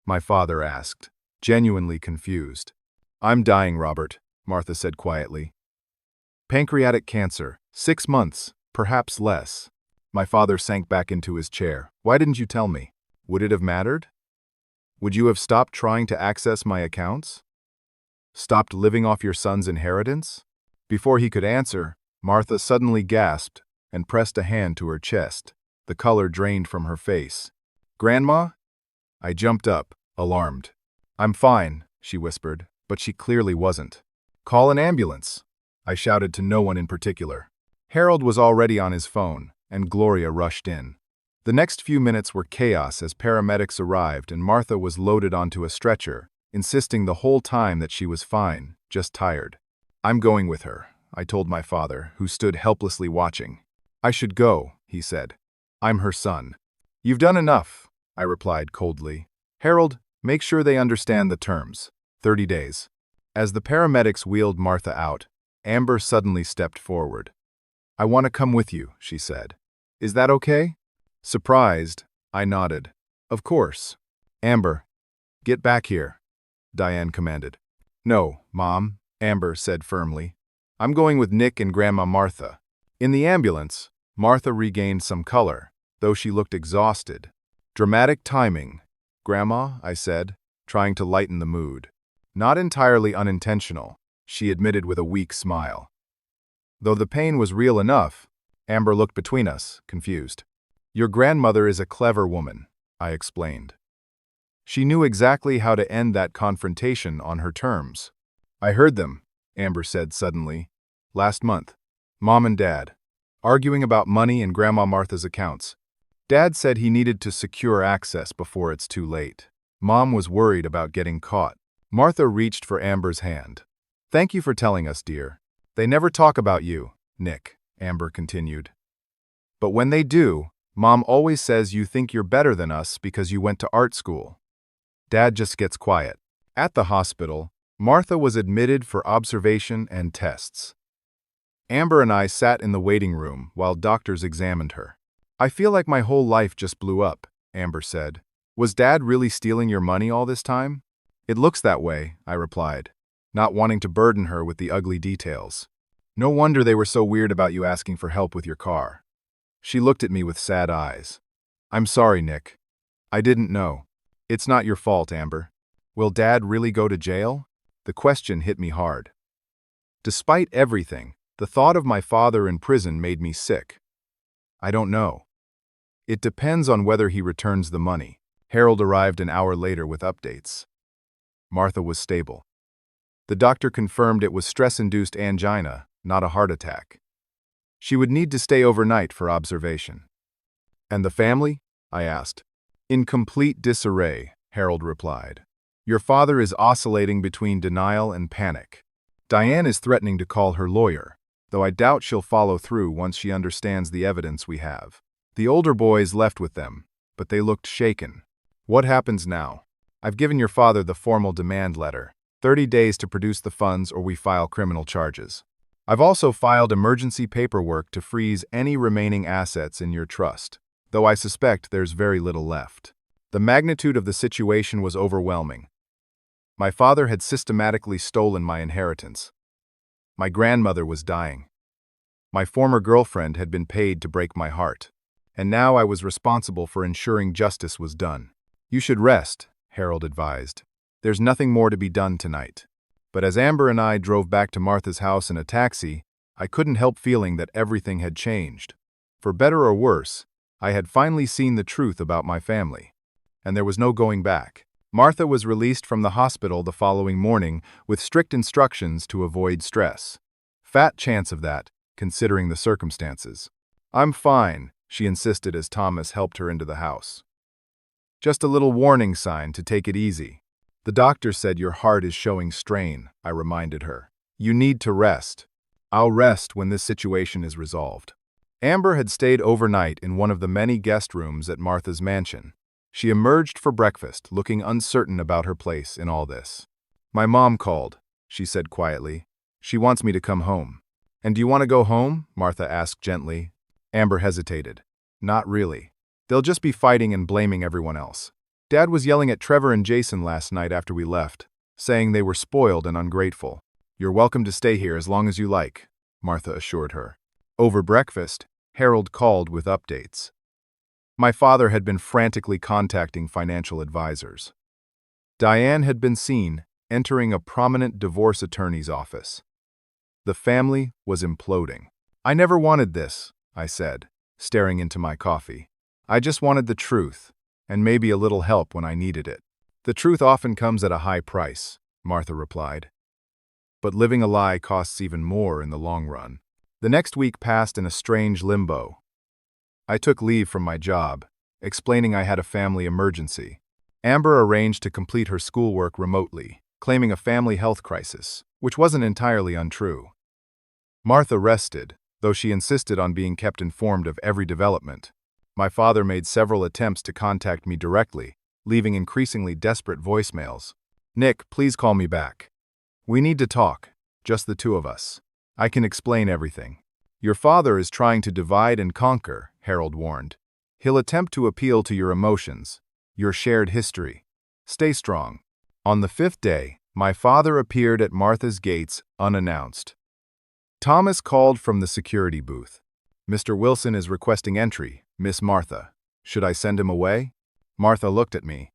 My father asked, genuinely confused. I'm dying, Robert, Martha said quietly. Pancreatic cancer, 6 months, perhaps less. My father sank back into his chair. Why didn't you tell me? Would it have mattered? Would you have stopped trying to access my accounts? Stopped living off your son's inheritance? Before he could answer, Martha suddenly gasped and pressed a hand to her chest. The color drained from her face. Grandma? I jumped up, alarmed. I'm fine, she whispered, but she clearly wasn't. Call an ambulance, I shouted to no one in particular. Harold was already on his phone, and Gloria rushed in. The next few minutes were chaos as paramedics arrived and Martha was loaded onto a stretcher, insisting the whole time that she was fine, just tired. I'm going with her, I told my father, who stood helplessly watching. I should go, he said. I'm her son. You've done enough, I replied coldly. Harold, make sure they understand the terms. 30 days. As the paramedics wheeled Martha out, Amber suddenly stepped forward. I want to come with you, she said. Is that okay? Surprised, I nodded. Of course. Amber, get back here, Diane commanded. No, Mom, Amber said firmly. I'm going with Nick and Grandma Martha. In the ambulance, Martha regained some color, though she looked exhausted. Dramatic timing, Grandma, I said, trying to lighten the mood. Not entirely unintentional, she admitted with a weak smile. Though the pain was real enough, Amber looked between us, confused. Your grandmother is a clever woman, I explained. She knew exactly how to end that confrontation on her terms. I heard them, Amber said suddenly. Last month. Mom and Dad. Arguing about money in Grandma Martha's accounts. Dad said he needed to secure access before it's too late. Mom was worried about getting caught. Martha reached for Amber's hand. Thank you for telling us, dear. They never talk about you, Nick, Amber continued. But when they do, Mom always says you think you're better than us because you went to art school. Dad just gets quiet. At the hospital, Martha was admitted for observation and tests. Amber and I sat in the waiting room while doctors examined her. I feel like my whole life just blew up, Amber said. Was Dad really stealing your money all this time? It looks that way, I replied, not wanting to burden her with the ugly details. No wonder they were so weird about you asking for help with your car. She looked at me with sad eyes. I'm sorry, Nick. I didn't know. It's not your fault, Amber. Will Dad really go to jail? The question hit me hard. Despite everything, the thought of my father in prison made me sick. I don't know. It depends on whether he returns the money. Harold arrived an hour later with updates. Martha was stable. The doctor confirmed it was stress-induced angina, not a heart attack. She would need to stay overnight for observation. And the family? I asked. In complete disarray, Harold replied. Your father is oscillating between denial and panic. Diane is threatening to call her lawyer, though I doubt she'll follow through once she understands the evidence we have. The older boys left with them, but they looked shaken. What happens now? I've given your father the formal demand letter. 30 days to produce the funds or we file criminal charges. I've also filed emergency paperwork to freeze any remaining assets in your trust, though I suspect there's very little left. The magnitude of the situation was overwhelming. My father had systematically stolen my inheritance. My grandmother was dying. My former girlfriend had been paid to break my heart, and now I was responsible for ensuring justice was done. You should rest, Harold advised. There's nothing more to be done tonight. But as Amber and I drove back to Martha's house in a taxi, I couldn't help feeling that everything had changed. For better or worse, I had finally seen the truth about my family. And there was no going back. Martha was released from the hospital the following morning with strict instructions to avoid stress. Fat chance of that, considering the circumstances. "I'm fine," she insisted as Thomas helped her into the house. "Just a little warning sign to take it easy. The doctor said your heart is showing strain," I reminded her. "You need to rest." "I'll rest when this situation is resolved." Amber had stayed overnight in one of the many guest rooms at Martha's mansion. She emerged for breakfast, looking uncertain about her place in all this. "My mom called," she said quietly. "She wants me to come home." "And do you want to go home?" Martha asked gently. Amber hesitated. "Not really. They'll just be fighting and blaming everyone else. Dad was yelling at Trevor and Jason last night after we left, saying they were spoiled and ungrateful." "You're welcome to stay here as long as you like," Martha assured her. Over breakfast, Harold called with updates. My father had been frantically contacting financial advisors. Diane had been seen entering a prominent divorce attorney's office. The family was imploding. "I never wanted this," I said, staring into my coffee. "I just wanted the truth, and maybe a little help when I needed it." "The truth often comes at a high price," Martha replied. "But living a lie costs even more in the long run." The next week passed in a strange limbo. I took leave from my job, explaining I had a family emergency. Amber arranged to complete her schoolwork remotely, claiming a family health crisis, which wasn't entirely untrue. Martha rested, though she insisted on being kept informed of every development. My father made several attempts to contact me directly, leaving increasingly desperate voicemails. "Nick, please call me back. We need to talk, just the two of us. I can explain everything." "Your father is trying to divide and conquer," Harold warned. "He'll attempt to appeal to your emotions, your shared history. Stay strong." On the fifth day, my father appeared at Martha's gates unannounced. Thomas called from the security booth. "Mr. Wilson is requesting entry, Miss Martha. Should I send him away?" Martha looked at me.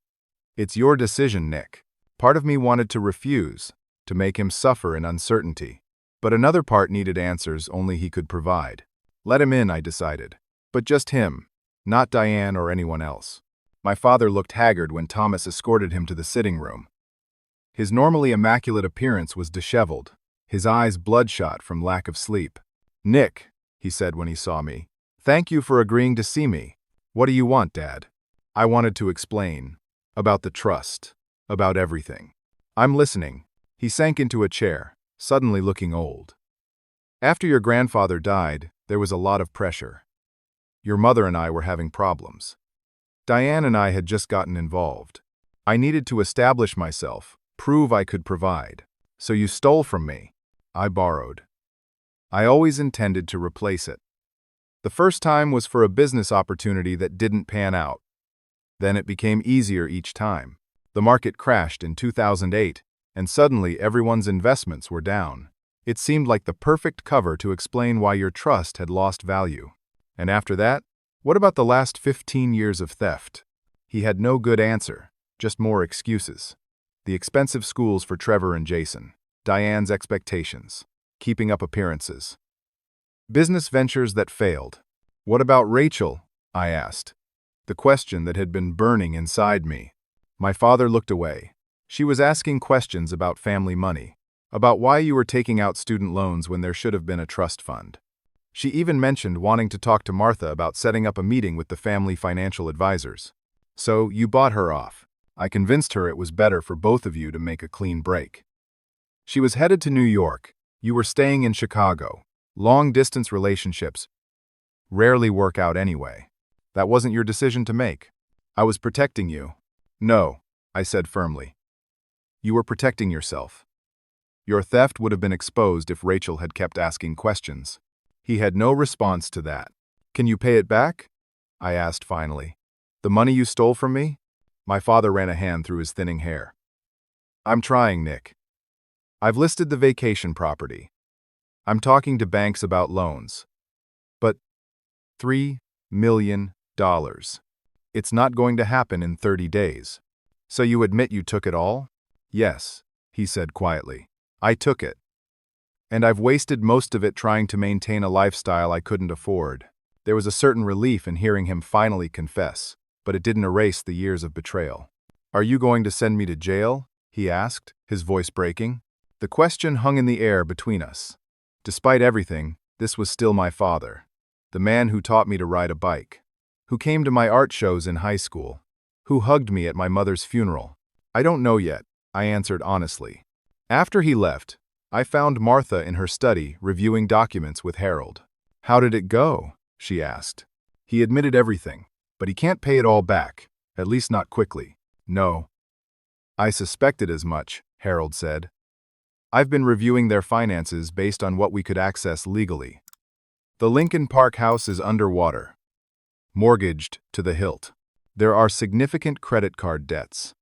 "It's your decision, Nick." Part of me wanted to refuse, to make him suffer in uncertainty. But another part needed answers only he could provide. Let him in, I decided. But just him, not Diane or anyone else. My father looked haggard when Thomas escorted him to the sitting room. His normally immaculate appearance was disheveled, his eyes bloodshot from lack of sleep. "Nick," he said when he saw me, "thank you for agreeing to see me. What do you want, Dad?" I wanted to explain. About the trust. About everything. "I'm listening." He sank into a chair, suddenly looking old. "After your grandfather died, there was a lot of pressure. Your mother and I were having problems. Diane and I had just gotten involved. I needed to establish myself, prove I could provide. So you stole from me. I borrowed. I always intended to replace it. The first time was for a business opportunity that didn't pan out. Then it became easier each time. The market crashed in 2008, and suddenly everyone's investments were down. It seemed like the perfect cover to explain why your trust had lost value. And after that, what about the last 15 years of theft?" He had no good answer, just more excuses. The expensive schools for Trevor and Jason, Diane's expectations, keeping up appearances. Business ventures that failed. "What about Rachel?" I asked. The question that had been burning inside me. My father looked away. "She was asking questions about family money, about why you were taking out student loans when there should have been a trust fund. She even mentioned wanting to talk to Martha about setting up a meeting with the family financial advisors. So you bought her off. I convinced her it was better for both of you to make a clean break. She was headed to New York. You were staying in Chicago. Long-distance relationships rarely work out anyway. That wasn't your decision to make. I was protecting you." "No," I said firmly. "You were protecting yourself. Your theft would have been exposed if Rachel had kept asking questions." He had no response to that. "Can you pay it back?" I asked finally. "The money you stole from me?" My father ran a hand through his thinning hair. "I'm trying, Nick. I've listed the vacation property. I'm talking to banks about loans. But $3 million. It's not going to happen in 30 days. So you admit you took it all?" "Yes," he said quietly. "I took it. And I've wasted most of it trying to maintain a lifestyle I couldn't afford. There was a certain relief in hearing him finally confess, but it didn't erase the years of betrayal. "Are you going to send me to jail?" he asked, his voice breaking. The question hung in the air between us. Despite everything, this was still my father, the man who taught me to ride a bike, who came to my art shows in high school, who hugged me at my mother's funeral. "I don't know yet," I answered honestly. After he left, I found Martha in her study reviewing documents with Harold. "How did it go?" she asked. "He admitted everything, but he can't pay it all back, at least not quickly." "No." "I suspected as much," Harold said. "I've been reviewing their finances based on what we could access legally. The Lincoln Park house is underwater, mortgaged to the hilt. There are significant credit card debts.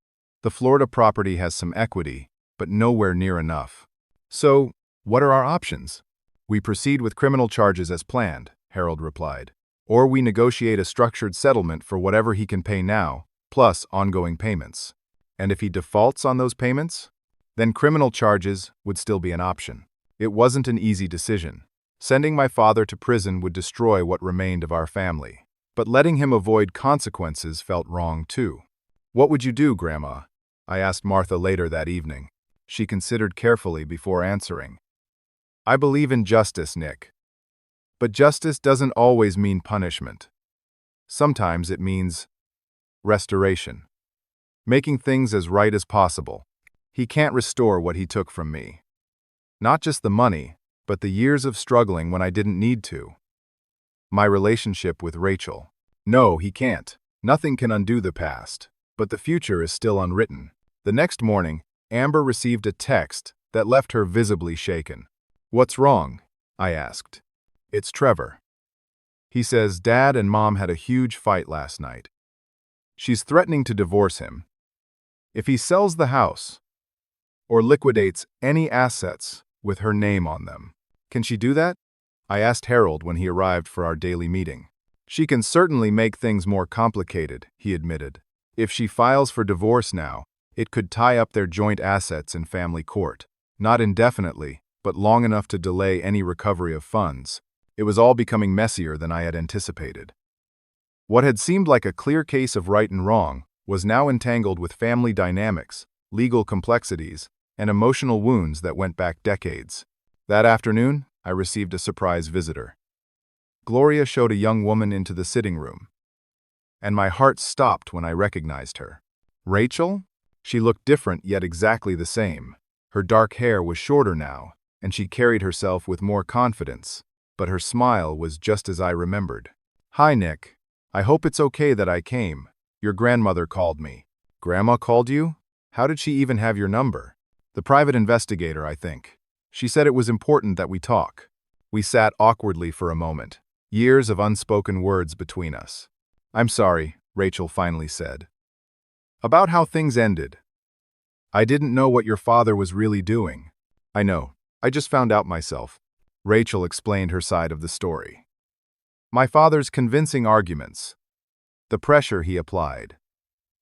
The Florida property has some equity, but nowhere near enough. So, what are our options?" "We proceed with criminal charges as planned," Harold replied. "Or we negotiate a structured settlement for whatever he can pay now, plus ongoing payments. And if he defaults on those payments, then criminal charges would still be an option." It wasn't an easy decision. Sending my father to prison would destroy what remained of our family. But letting him avoid consequences felt wrong too. "What would you do, Grandma?" I asked Martha later that evening. She considered carefully before answering. "I believe in justice, Nick. But justice doesn't always mean punishment. Sometimes it means restoration. Making things as right as possible. He can't restore what he took from me. Not just the money, but the years of struggling when I didn't need to. My relationship with Rachel. No, he can't. Nothing can undo the past, but the future is still unwritten." The next morning, Amber received a text that left her visibly shaken. "What's wrong?" I asked. "It's Trevor. He says Dad and Mom had a huge fight last night. She's threatening to divorce him. If he sells the house, or liquidates any assets with her name on them." "Can she do that?" I asked Harold when he arrived for our daily meeting. "She can certainly make things more complicated," he admitted. "If she files for divorce now, it could tie up their joint assets in family court. Not indefinitely, but long enough to delay any recovery of funds." It was all becoming messier than I had anticipated. What had seemed like a clear case of right and wrong was now entangled with family dynamics, legal complexities, and emotional wounds that went back decades. That afternoon, I received a surprise visitor. Gloria showed a young woman into the sitting room, and my heart stopped when I recognized her. Rachel? She looked different yet exactly the same. Her dark hair was shorter now, and she carried herself with more confidence, but her smile was just as I remembered. "Hi, Nick. I hope it's okay that I came. Your grandmother called me." "Grandma called you? How did she even have your number?" "The private investigator, I think. She said it was important that we talk." We sat awkwardly for a moment, years of unspoken words between us. "I'm sorry," Rachel finally said. "About how things ended. I didn't know what your father was really doing." "I know. I just found out myself." Rachel explained her side of the story. My father's convincing arguments, the pressure he applied,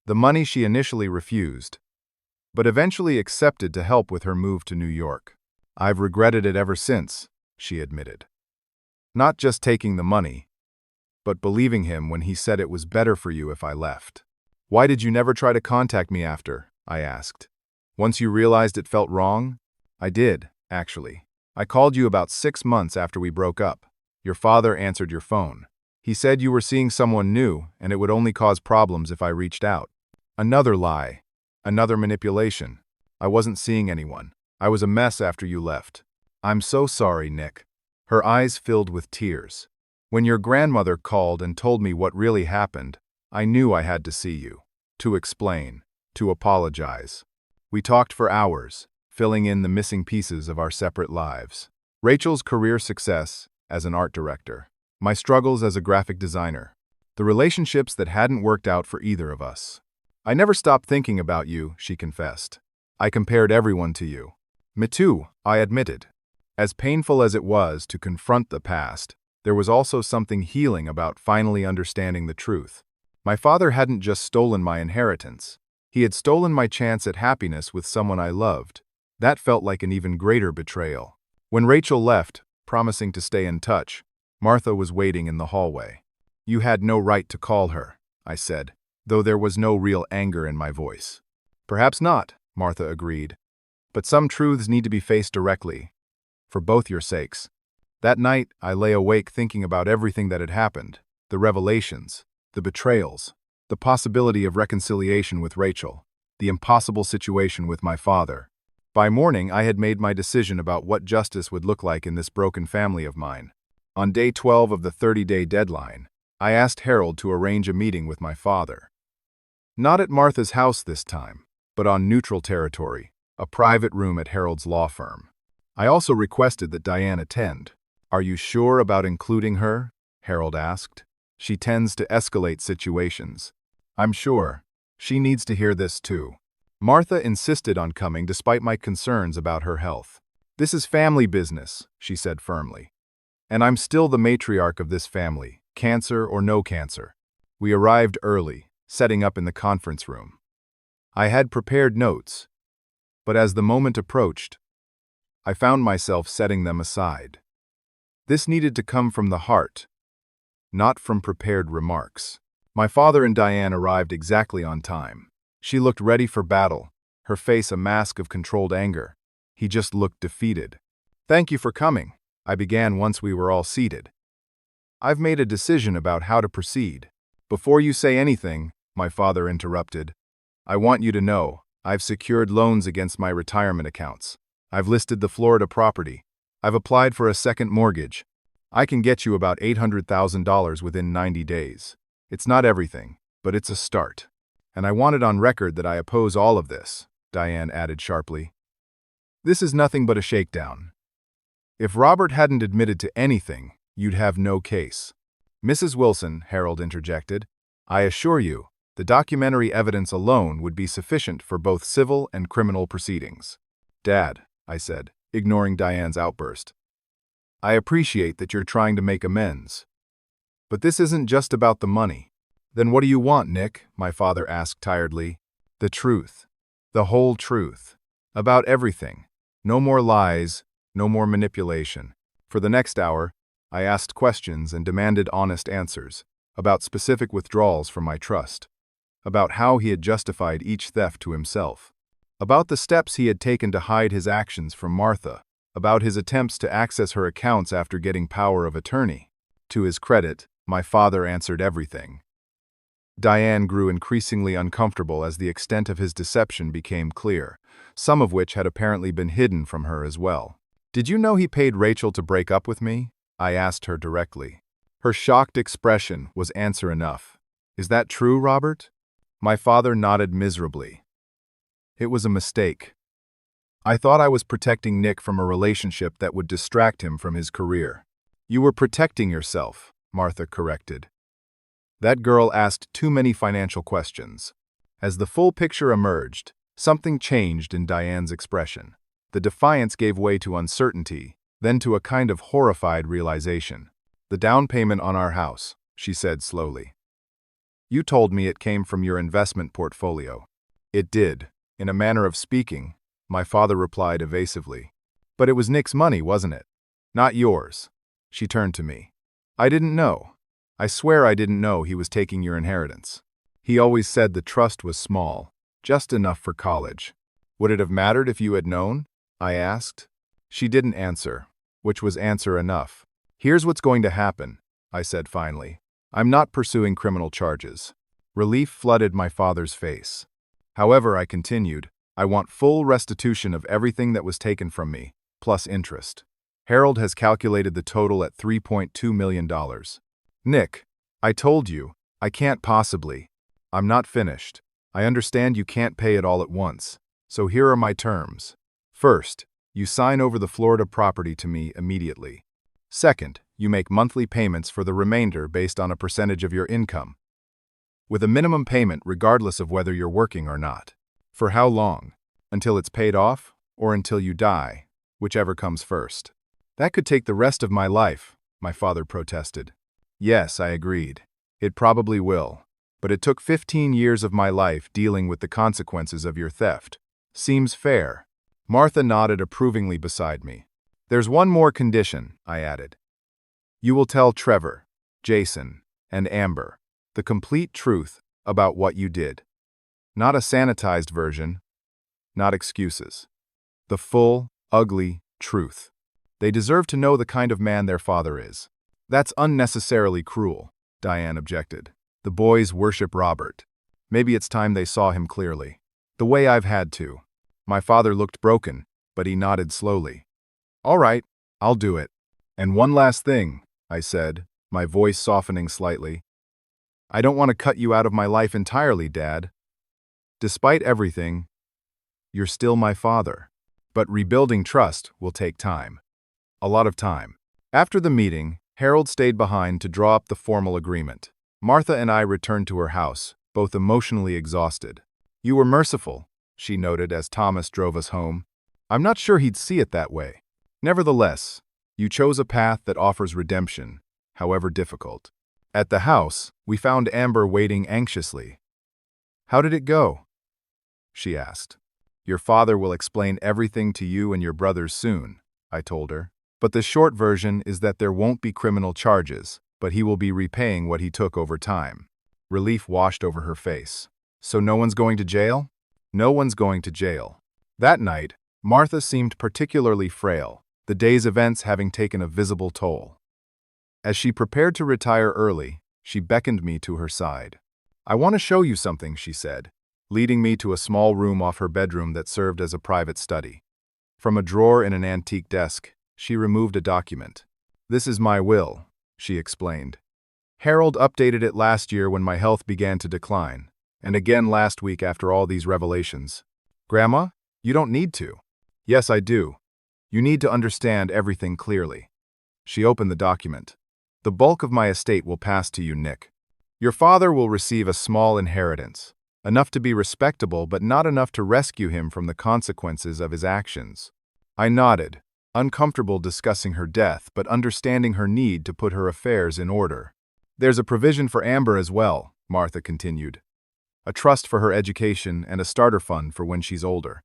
the money she initially refused, but eventually accepted to help with her move to New York. "I've regretted it ever since," she admitted. "Not just taking the money, but believing him when he said it was better for you if I left." "Why did you never try to contact me after?" I asked. "Once you realized it felt wrong?" "I did, actually. I called you about 6 months after we broke up. Your father answered your phone. He said you were seeing someone new and it would only cause problems if I reached out." Another lie. Another manipulation. I wasn't seeing anyone. I was a mess after you left. "I'm so sorry, Nick." Her eyes filled with tears. "When your grandmother called and told me what really happened, I knew I had to see you. To explain. To apologize." We talked for hours, filling in the missing pieces of our separate lives. Rachel's career success as an art director. My struggles as a graphic designer. The relationships that hadn't worked out for either of us. "I never stopped thinking about you," she confessed. "I compared everyone to you." "Me too," I admitted. As painful as it was to confront the past, there was also something healing about finally understanding the truth. My father hadn't just stolen my inheritance. He had stolen my chance at happiness with someone I loved. That felt like an even greater betrayal. When Rachel left, promising to stay in touch, Martha was waiting in the hallway. "You had no right to call her," I said, though there was no real anger in my voice. "Perhaps not," Martha agreed. "But some truths need to be faced directly, for both your sakes." That night, I lay awake thinking about everything that had happened, the revelations, the betrayals, the possibility of reconciliation with Rachel, the impossible situation with my father. By morning, I had made my decision about what justice would look like in this broken family of mine. On day 12 of the 30-day deadline, I asked Harold to arrange a meeting with my father. Not at Martha's house this time, but on neutral territory, a private room at Harold's law firm. I also requested that Diane attend. "Are you sure about including her?" Harold asked. "She tends to escalate situations." "I'm sure. She needs to hear this too." Martha insisted on coming despite my concerns about her health. "This is family business," she said firmly. "And I'm still the matriarch of this family, cancer or no cancer." We arrived early, setting up in the conference room. I had prepared notes, but as the moment approached, I found myself setting them aside. This needed to come from the heart, not from prepared remarks. My father and Diane arrived exactly on time. She looked ready for battle, her face a mask of controlled anger. He just looked defeated. "Thank you for coming," I began once we were all seated. "I've made a decision about how to proceed." "Before you say anything," my father interrupted, "I want you to know, I've secured loans against my retirement accounts. I've listed the Florida property. I've applied for a second mortgage. I can get you about $800,000 within 90 days. It's not everything, but it's a start. And I want it on record that I oppose all of this," Diane added sharply. "This is nothing but a shakedown. If Robert hadn't admitted to anything, you'd have no case." "Mrs. Wilson," Harold interjected, "I assure you, the documentary evidence alone would be sufficient for both civil and criminal proceedings." "Dad," I said, ignoring Diane's outburst, "I appreciate that you're trying to make amends. But this isn't just about the money." "Then what do you want, Nick?" my father asked tiredly. "The truth. The whole truth. About everything. No more lies, no more manipulation." For the next hour, I asked questions and demanded honest answers about specific withdrawals from my trust, about how he had justified each theft to himself, about the steps he had taken to hide his actions from Martha, about his attempts to access her accounts after getting power of attorney. To his credit, my father answered everything. Diane grew increasingly uncomfortable as the extent of his deception became clear, some of which had apparently been hidden from her as well. "Did you know he paid Rachel to break up with me?" I asked her directly. Her shocked expression was answer enough. "Is that true, Robert?" My father nodded miserably. "It was a mistake. I thought I was protecting Nick from a relationship that would distract him from his career." "You were protecting yourself," Martha corrected. That girl asked too many financial questions. As the full picture emerged, something changed in Diane's expression. The defiance gave way to uncertainty, then to a kind of horrified realization. "The down payment on our house," she said slowly. "You told me it came from your investment portfolio." "It did, in a manner of speaking," my father replied evasively. "But it was Nick's money, wasn't it? Not yours." She turned to me. "I didn't know. I swear I didn't know he was taking your inheritance. He always said the trust was small, just enough for college. Would it have mattered if you had known?" I asked. She didn't answer, which was answer enough. "Here's what's going to happen," I said finally. "I'm not pursuing criminal charges." Relief flooded my father's face. "However," I continued, "I want full restitution of everything that was taken from me, plus interest. Harold has calculated the total at $3.2 million. Nick, I told you, I can't possibly. I'm not finished. I understand you can't pay it all at once, so here are my terms. First, you sign over the Florida property to me immediately. Second, you make monthly payments for the remainder based on a percentage of your income, with a minimum payment regardless of whether you're working or not. For how long? Until it's paid off, or until you die, whichever comes first." "That could take the rest of my life," my father protested. "Yes," I agreed. "It probably will. But it took 15 years of my life dealing with the consequences of your theft. Seems fair." Martha nodded approvingly beside me. "There's one more condition," I added. You will tell Trevor, Jason, and Amber the complete truth about what you did. Not a sanitized version, not excuses. The full, ugly truth. They deserve to know the kind of man their father is. That's unnecessarily cruel, Diane objected. The boys worship Robert. Maybe it's time they saw him clearly. The way I've had to. My father looked broken, but he nodded slowly. All right, I'll do it. And one last thing, I said, my voice softening slightly. I don't want to cut you out of my life entirely, Dad. Despite everything, you're still my father. But rebuilding trust will take time. A lot of time. After the meeting, Harold stayed behind to draw up the formal agreement. Martha and I returned to her house, both emotionally exhausted. You were merciful, she noted as Thomas drove us home. I'm not sure he'd see it that way. Nevertheless, you chose a path that offers redemption, however difficult. At the house, we found Amber waiting anxiously. How did it go? She asked. Your father will explain everything to you and your brothers soon, I told her. But the short version is that there won't be criminal charges, but he will be repaying what he took over time. Relief washed over her face. So no one's going to jail? No one's going to jail. That night, Martha seemed particularly frail, the day's events having taken a visible toll. As she prepared to retire early, she beckoned me to her side. I want to show you something, she said, leading me to a small room off her bedroom that served as a private study. From a drawer in an antique desk, she removed a document. This is my will, she explained. Harold updated it last year when my health began to decline, and again last week after all these revelations. Grandma, you don't need to. Yes, I do. You need to understand everything clearly. She opened the document. The bulk of my estate will pass to you, Nick. Your father will receive a small inheritance, enough to be respectable but not enough to rescue him from the consequences of his actions. I nodded, uncomfortable discussing her death but understanding her need to put her affairs in order. There's a provision for Amber as well, Martha continued. A trust for her education and a starter fund for when she's older.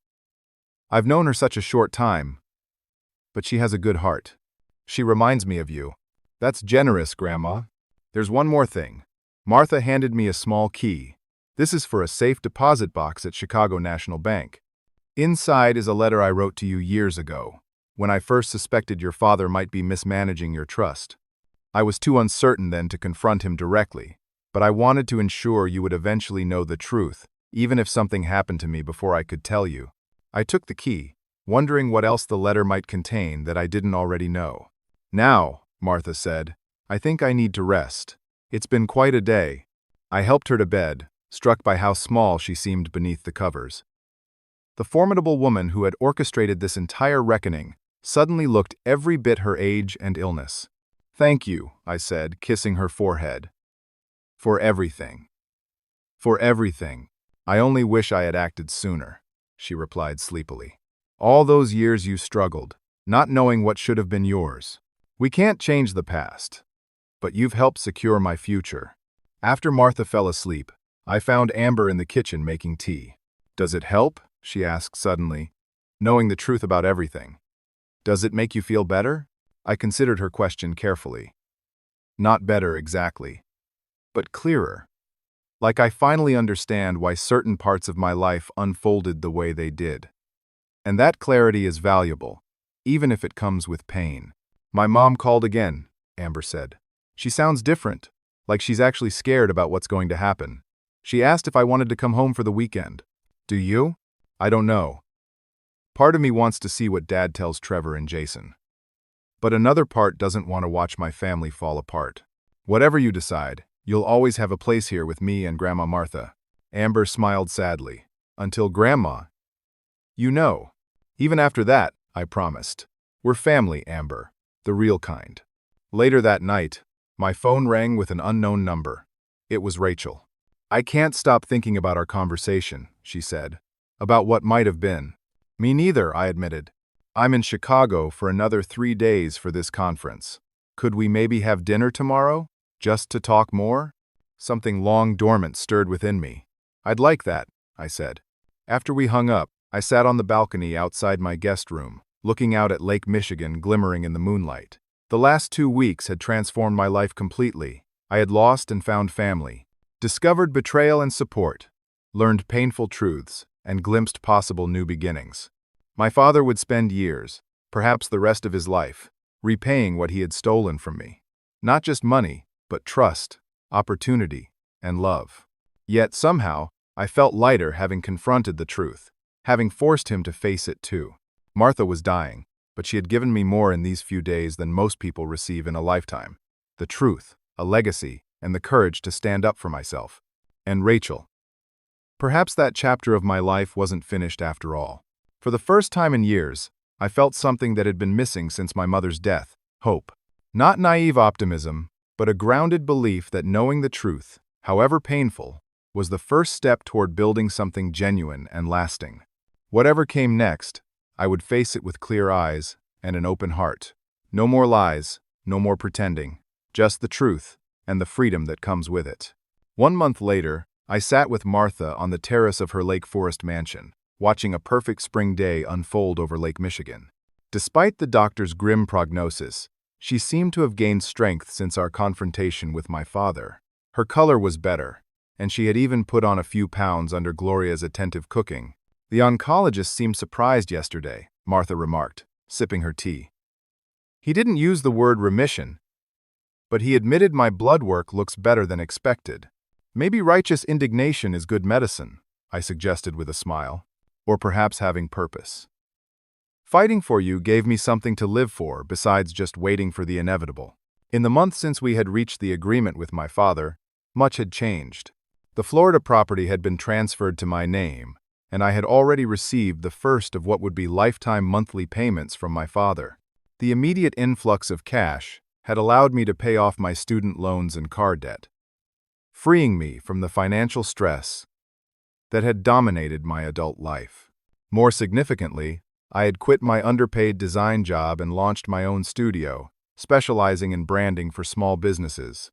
I've known her such a short time, but she has a good heart. She reminds me of you. That's generous, Grandma. There's one more thing. Martha handed me a small key. This is for a safe deposit box at Chicago National Bank. Inside is a letter I wrote to you years ago, when I first suspected your father might be mismanaging your trust. I was too uncertain then to confront him directly, but I wanted to ensure you would eventually know the truth, even if something happened to me before I could tell you. I took the key, wondering what else the letter might contain that I didn't already know. Now, Martha said, I think I need to rest. It's been quite a day. I helped her to bed, struck by how small she seemed beneath the covers. The formidable woman who had orchestrated this entire reckoning suddenly looked every bit her age and illness. Thank you, I said, kissing her forehead. For everything. For everything. I only wish I had acted sooner, she replied sleepily. All those years you struggled, not knowing what should have been yours. We can't change the past, but you've helped secure my future. After Martha fell asleep, I found Amber in the kitchen making tea. Does it help? She asked suddenly, knowing the truth about everything. Does it make you feel better? I considered her question carefully. Not better exactly, but clearer. Like I finally understand why certain parts of my life unfolded the way they did. And that clarity is valuable, even if it comes with pain. My mom called again, Amber said. She sounds different, like she's actually scared about what's going to happen. She asked if I wanted to come home for the weekend. Do you? I don't know. Part of me wants to see what Dad tells Trevor and Jason. But another part doesn't want to watch my family fall apart. Whatever you decide, you'll always have a place here with me and Grandma Martha. Amber smiled sadly. Until Grandma. You know. Even after that, I promised. We're family, Amber. The real kind. Later that night, my phone rang with an unknown number. It was Rachel. I can't stop thinking about our conversation, she said. About what might have been. Me neither, I admitted. I'm in Chicago for another 3 days for this conference. Could we maybe have dinner tomorrow? Just to talk more? Something long dormant stirred within me. I'd like that, I said. After we hung up, I sat on the balcony outside my guest room, looking out at Lake Michigan glimmering in the moonlight. The last 2 weeks had transformed my life completely. I had lost and found family, discovered betrayal and support, learned painful truths, and glimpsed possible new beginnings. My father would spend years, perhaps the rest of his life, repaying what he had stolen from me. Not just money, but trust, opportunity, and love. Yet somehow, I felt lighter having confronted the truth, having forced him to face it too. Martha was dying, but she had given me more in these few days than most people receive in a lifetime. The truth, a legacy, and the courage to stand up for myself. And Rachel. Perhaps that chapter of my life wasn't finished after all. For the first time in years, I felt something that had been missing since my mother's death: hope. Not naive optimism, but a grounded belief that knowing the truth, however painful, was the first step toward building something genuine and lasting. Whatever came next, I would face it with clear eyes and an open heart. No more lies, no more pretending, just the truth and the freedom that comes with it. 1 month later, I sat with Martha on the terrace of her Lake Forest mansion, watching a perfect spring day unfold over Lake Michigan. Despite the doctor's grim prognosis, she seemed to have gained strength since our confrontation with my father. Her color was better, and she had even put on a few pounds under Gloria's attentive cooking. "The oncologist seemed surprised yesterday," Martha remarked, sipping her tea. "He didn't use the word remission, but he admitted my blood work looks better than expected. Maybe righteous indignation is good medicine," I suggested with a smile. "Or perhaps having purpose. Fighting for you gave me something to live for besides just waiting for the inevitable." In the month since we had reached the agreement with my father, much had changed. The Florida property had been transferred to my name, and I had already received the first of what would be lifetime monthly payments from my father. The immediate influx of cash had allowed me to pay off my student loans and car debt, freeing me from the financial stress that had dominated my adult life. More significantly, I had quit my underpaid design job and launched my own studio, specializing in branding for small businesses.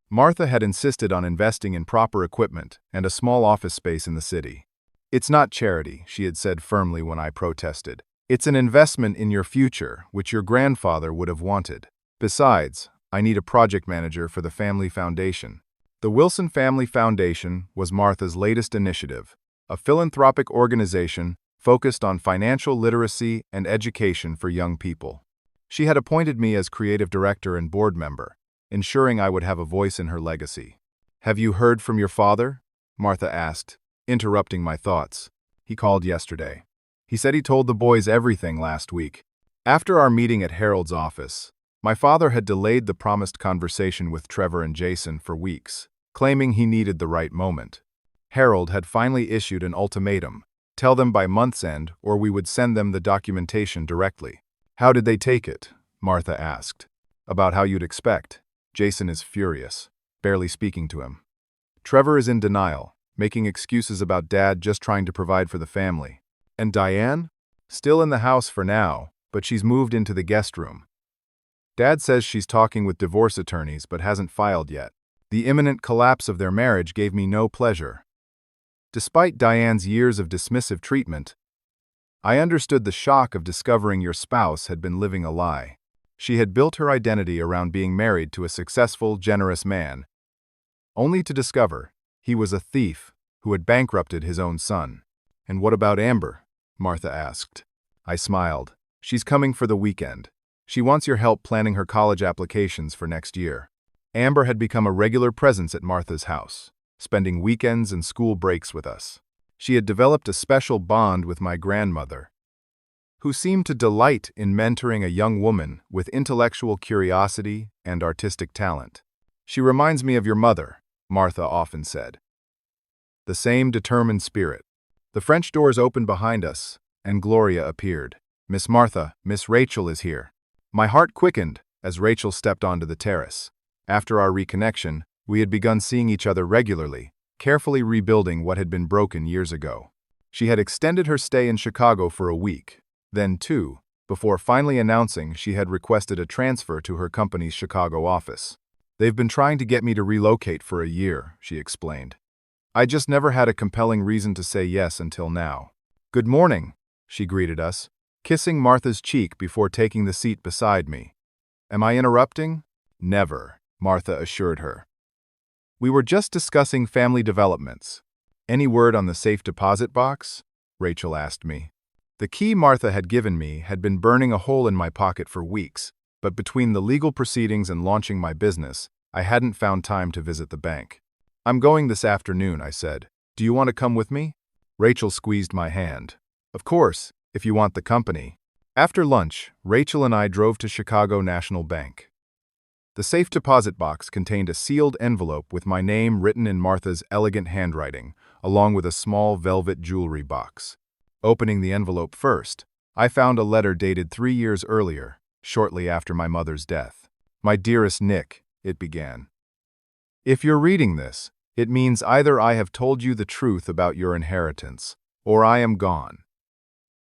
Martha had insisted on investing in proper equipment and a small office space in the city. "It's not charity," she had said firmly when I protested. "It's an investment in your future, which your grandfather would have wanted. Besides, I need a project manager for the family foundation." The Wilson Family Foundation was Martha's latest initiative, a philanthropic organization focused on financial literacy and education for young people. She had appointed me as creative director and board member, ensuring I would have a voice in her legacy. "Have you heard from your father?" Martha asked, interrupting my thoughts. "He called yesterday. He said he told the boys everything last week." After our meeting at Harold's office, my father had delayed the promised conversation with Trevor and Jason for weeks, claiming he needed the right moment. Harold had finally issued an ultimatum: tell them by month's end or we would send them the documentation directly. "How did they take it?" Martha asked. "About how you'd expect. Jason is furious, barely speaking to him. Trevor is in denial, making excuses about Dad just trying to provide for the family. And Diane? Still in the house for now, but she's moved into the guest room. Dad says she's talking with divorce attorneys but hasn't filed yet. The imminent collapse of their marriage gave me no pleasure. Despite Diane's years of dismissive treatment, I understood the shock of discovering your spouse had been living a lie. She had built her identity around being married to a successful, generous man, only to discover he was a thief who had bankrupted his own son." "And what about Amber?" Martha asked. I smiled. "She's coming for the weekend. She wants your help planning her college applications for next year." Amber had become a regular presence at Martha's house, spending weekends and school breaks with us. She had developed a special bond with my grandmother, who seemed to delight in mentoring a young woman with intellectual curiosity and artistic talent. "She reminds me of your mother," Martha often said. The same determined spirit. The French doors opened behind us, and Gloria appeared. "Miss Martha, Miss Rachel is here." My heart quickened as Rachel stepped onto the terrace. After our reconnection, we had begun seeing each other regularly, carefully rebuilding what had been broken years ago. She had extended her stay in Chicago for a week, then 2, before finally announcing she had requested a transfer to her company's Chicago office. "They've been trying to get me to relocate for a year," she explained. "I just never had a compelling reason to say yes until now." "Good morning," she greeted us, kissing Martha's cheek before taking the seat beside me. Am I interrupting? Never, Martha assured her. We were just discussing family developments. Any word on the safe deposit box? Rachel asked me. The key Martha had given me had been burning a hole in my pocket for weeks, but between the legal proceedings and launching my business, I hadn't found time to visit the bank. I'm going this afternoon, I said. Do you want to come with me? Rachel squeezed my hand. Of course, if you want the company. After lunch, Rachel and I drove to Chicago National Bank. The safe deposit box contained a sealed envelope with my name written in Martha's elegant handwriting, along with a small velvet jewelry box. Opening the envelope first, I found a letter dated 3 years earlier, shortly after my mother's death. My dearest Nick, it began. If you're reading this, it means either I have told you the truth about your inheritance, or I am gone.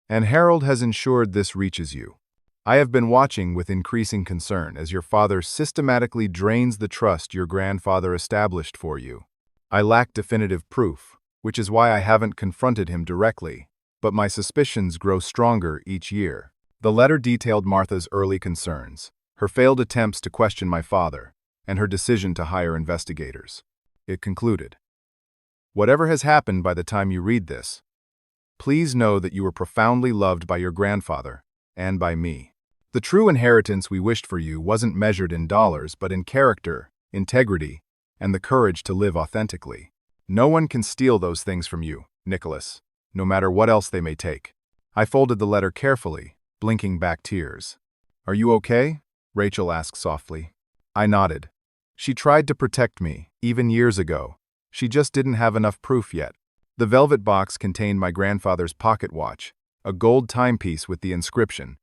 And Harold has ensured this reaches you. I have been watching with increasing concern as your father systematically drains the trust your grandfather established for you. I lack definitive proof, which is why I haven't confronted him directly, but my suspicions grow stronger each year. The letter detailed Martha's early concerns, her failed attempts to question my father, and her decision to hire investigators. It concluded, whatever has happened by the time you read this, please know that you were profoundly loved by your grandfather, and by me. The true inheritance we wished for you wasn't measured in dollars but in character, integrity, and the courage to live authentically. No one can steal those things from you, Nicholas, no matter what else they may take. I folded the letter carefully, blinking back tears. Are you okay? Rachel asked softly. I nodded. She tried to protect me, even years ago. She just didn't have enough proof yet. The velvet box contained my grandfather's pocket watch, a gold timepiece with the inscription,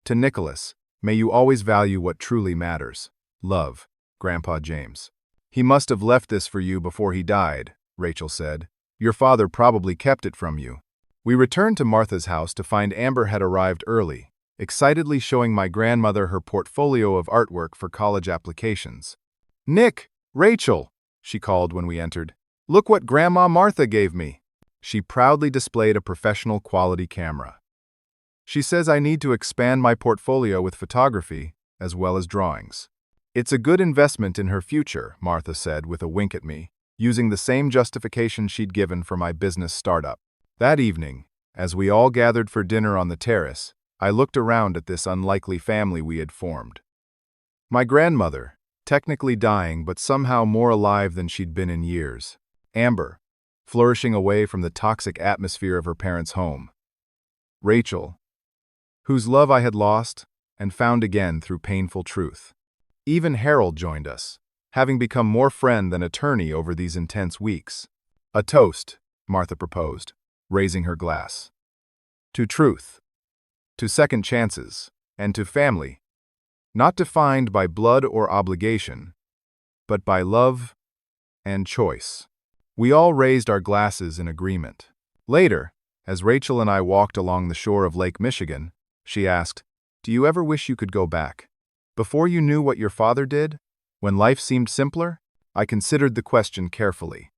"To Nicholas, may you always value what truly matters. Love, Grandpa James." He must have left this for you before he died, Rachel said. Your father probably kept it from you. We returned to Martha's house to find Amber had arrived early, excitedly showing my grandmother her portfolio of artwork for college applications. Nick, Rachel, she called when we entered. Look what Grandma Martha gave me. She proudly displayed a professional quality camera. She says I need to expand my portfolio with photography as well as drawings. It's a good investment in her future, Martha said with a wink at me, using the same justification she'd given for my business startup. That evening, as we all gathered for dinner on the terrace, I looked around at this unlikely family we had formed. My grandmother, technically dying but somehow more alive than she'd been in years. Amber, flourishing away from the toxic atmosphere of her parents' home. Rachel, whose love I had lost and found again through painful truth. Even Harold joined us, having become more friend than attorney over these intense weeks. A toast, Martha proposed, raising her glass. To truth, to second chances, and to family, not defined by blood or obligation, but by love and choice. We all raised our glasses in agreement. Later, as Rachel and I walked along the shore of Lake Michigan, she asked, "Do you ever wish you could go back? Before you knew what your father did? When life seemed simpler?" I considered the question carefully.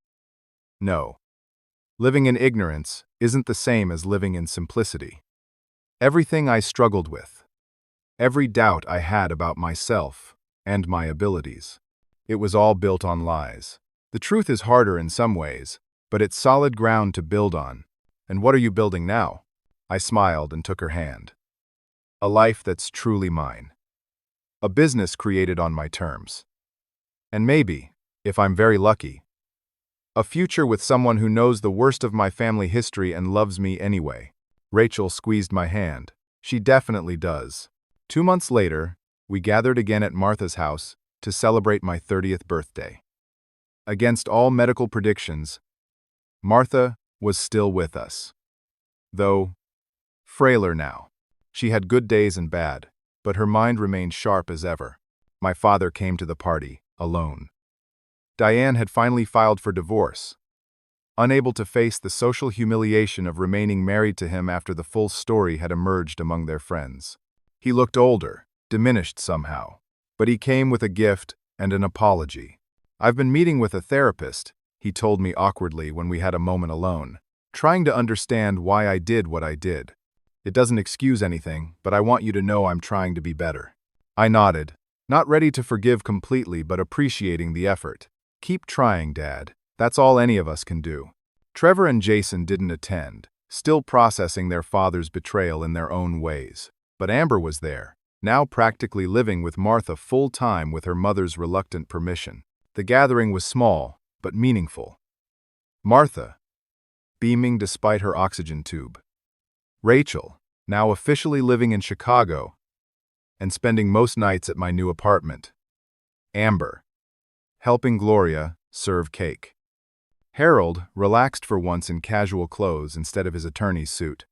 No. Living in ignorance isn't the same as living in simplicity. Everything I struggled with, every doubt I had about myself and my abilities, it was all built on lies. The truth is harder in some ways, but it's solid ground to build on. And what are you building now? I smiled and took her hand. A life that's truly mine. A business created on my terms. And maybe, if I'm very lucky, a future with someone who knows the worst of my family history and loves me anyway. Rachel squeezed my hand. She definitely does. 2 months later, we gathered again at Martha's house to celebrate my 30th birthday. Against all medical predictions, Martha was still with us. Though frailer now. She had good days and bad, but her mind remained sharp as ever. My father came to the party, alone. Diane had finally filed for divorce, unable to face the social humiliation of remaining married to him after the full story had emerged among their friends. He looked older, diminished somehow, but he came with a gift and an apology. I've been meeting with a therapist, he told me awkwardly when we had a moment alone, trying to understand why I did what I did. It doesn't excuse anything, but I want you to know I'm trying to be better. I nodded, Not ready to forgive completely, but appreciating the effort. Keep trying, Dad. That's all any of us can do. Trevor and Jason didn't attend, still processing their father's betrayal in their own ways. But Amber was there, now practically living with Martha full-time with her mother's reluctant permission. The gathering was small, but meaningful. Martha, beaming despite her oxygen tube. Rachel, now officially living in Chicago and spending most nights at my new apartment. Amber, helping Gloria serve cake. Harold, relaxed for once in casual clothes instead of his attorney's suit.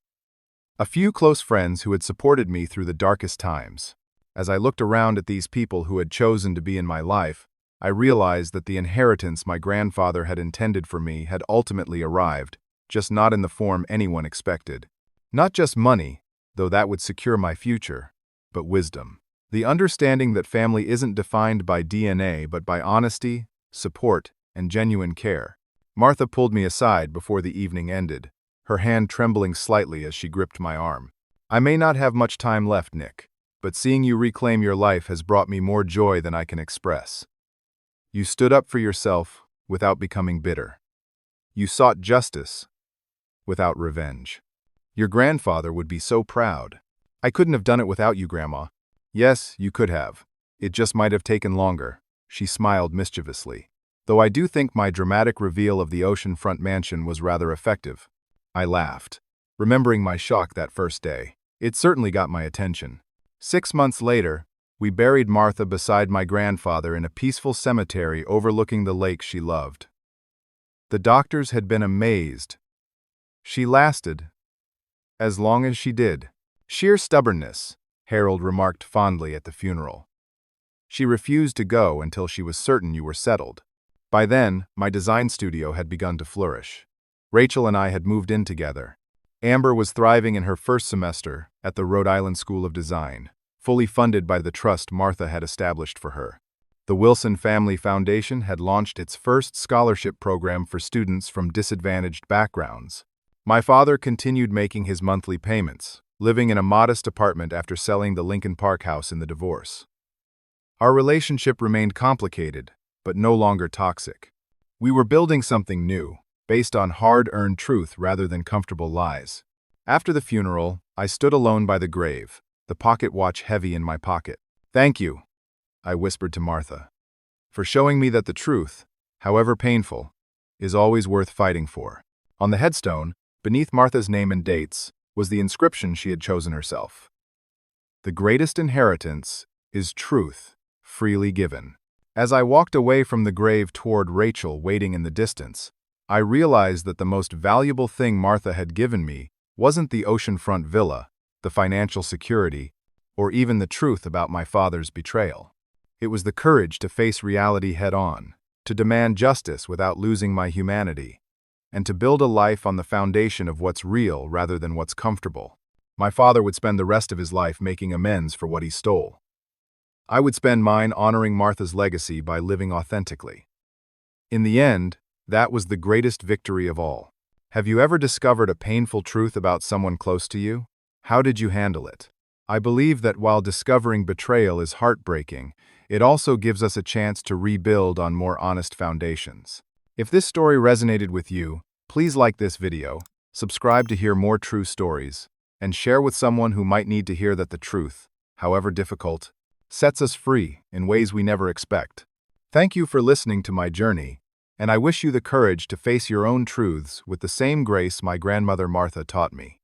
A few close friends who had supported me through the darkest times. As I looked around at these people who had chosen to be in my life, I realized that the inheritance my grandfather had intended for me had ultimately arrived, just not in the form anyone expected. Not just money, though that would secure my future, but wisdom. The understanding that family isn't defined by DNA but by honesty, support, and genuine care. Martha pulled me aside before the evening ended, her hand trembling slightly as she gripped my arm. I may not have much time left, Nick, but seeing you reclaim your life has brought me more joy than I can express. You stood up for yourself without becoming bitter. You sought justice without revenge. Your grandfather would be so proud. I couldn't have done it without you, Grandma. Yes, you could have. It just might have taken longer. She smiled mischievously. Though I do think my dramatic reveal of the Oceanfront mansion was rather effective. I laughed, remembering my shock that first day. It certainly got my attention. 6 months later, we buried Martha beside my grandfather in a peaceful cemetery overlooking the lake she loved. The doctors had been amazed. She lasted as long as she did. Sheer stubbornness, Harold remarked fondly at the funeral. She refused to go until she was certain you were settled. By then, my design studio had begun to flourish. Rachel and I had moved in together. Amber was thriving in her first semester at the Rhode Island School of Design, fully funded by the trust Martha had established for her. The Wilson Family Foundation had launched its first scholarship program for students from disadvantaged backgrounds. My father continued making his monthly payments, living in a modest apartment after selling the Lincoln Park house in the divorce. Our relationship remained complicated, but no longer toxic. We were building something new, based on hard-earned truth rather than comfortable lies. After the funeral, I stood alone by the grave, the pocket watch heavy in my pocket. Thank you, I whispered to Martha, for showing me that the truth, however painful, is always worth fighting for. On the headstone, beneath Martha's name and dates, was the inscription she had chosen herself. The greatest inheritance is truth, freely given. As I walked away from the grave toward Rachel waiting in the distance, I realized that the most valuable thing Martha had given me wasn't the oceanfront villa, the financial security, or even the truth about my father's betrayal. It was the courage to face reality head-on, to demand justice without losing my humanity, and to build a life on the foundation of what's real rather than what's comfortable. My father would spend the rest of his life making amends for what he stole. I would spend mine honoring Martha's legacy by living authentically. In the end, that was the greatest victory of all. Have you ever discovered a painful truth about someone close to you? How did you handle it? I believe that while discovering betrayal is heartbreaking, it also gives us a chance to rebuild on more honest foundations. If this story resonated with you, please like this video, subscribe to hear more true stories, and share with someone who might need to hear that the truth, however difficult, sets us free in ways we never expect. Thank you for listening to my journey, and I wish you the courage to face your own truths with the same grace my grandmother Martha taught me.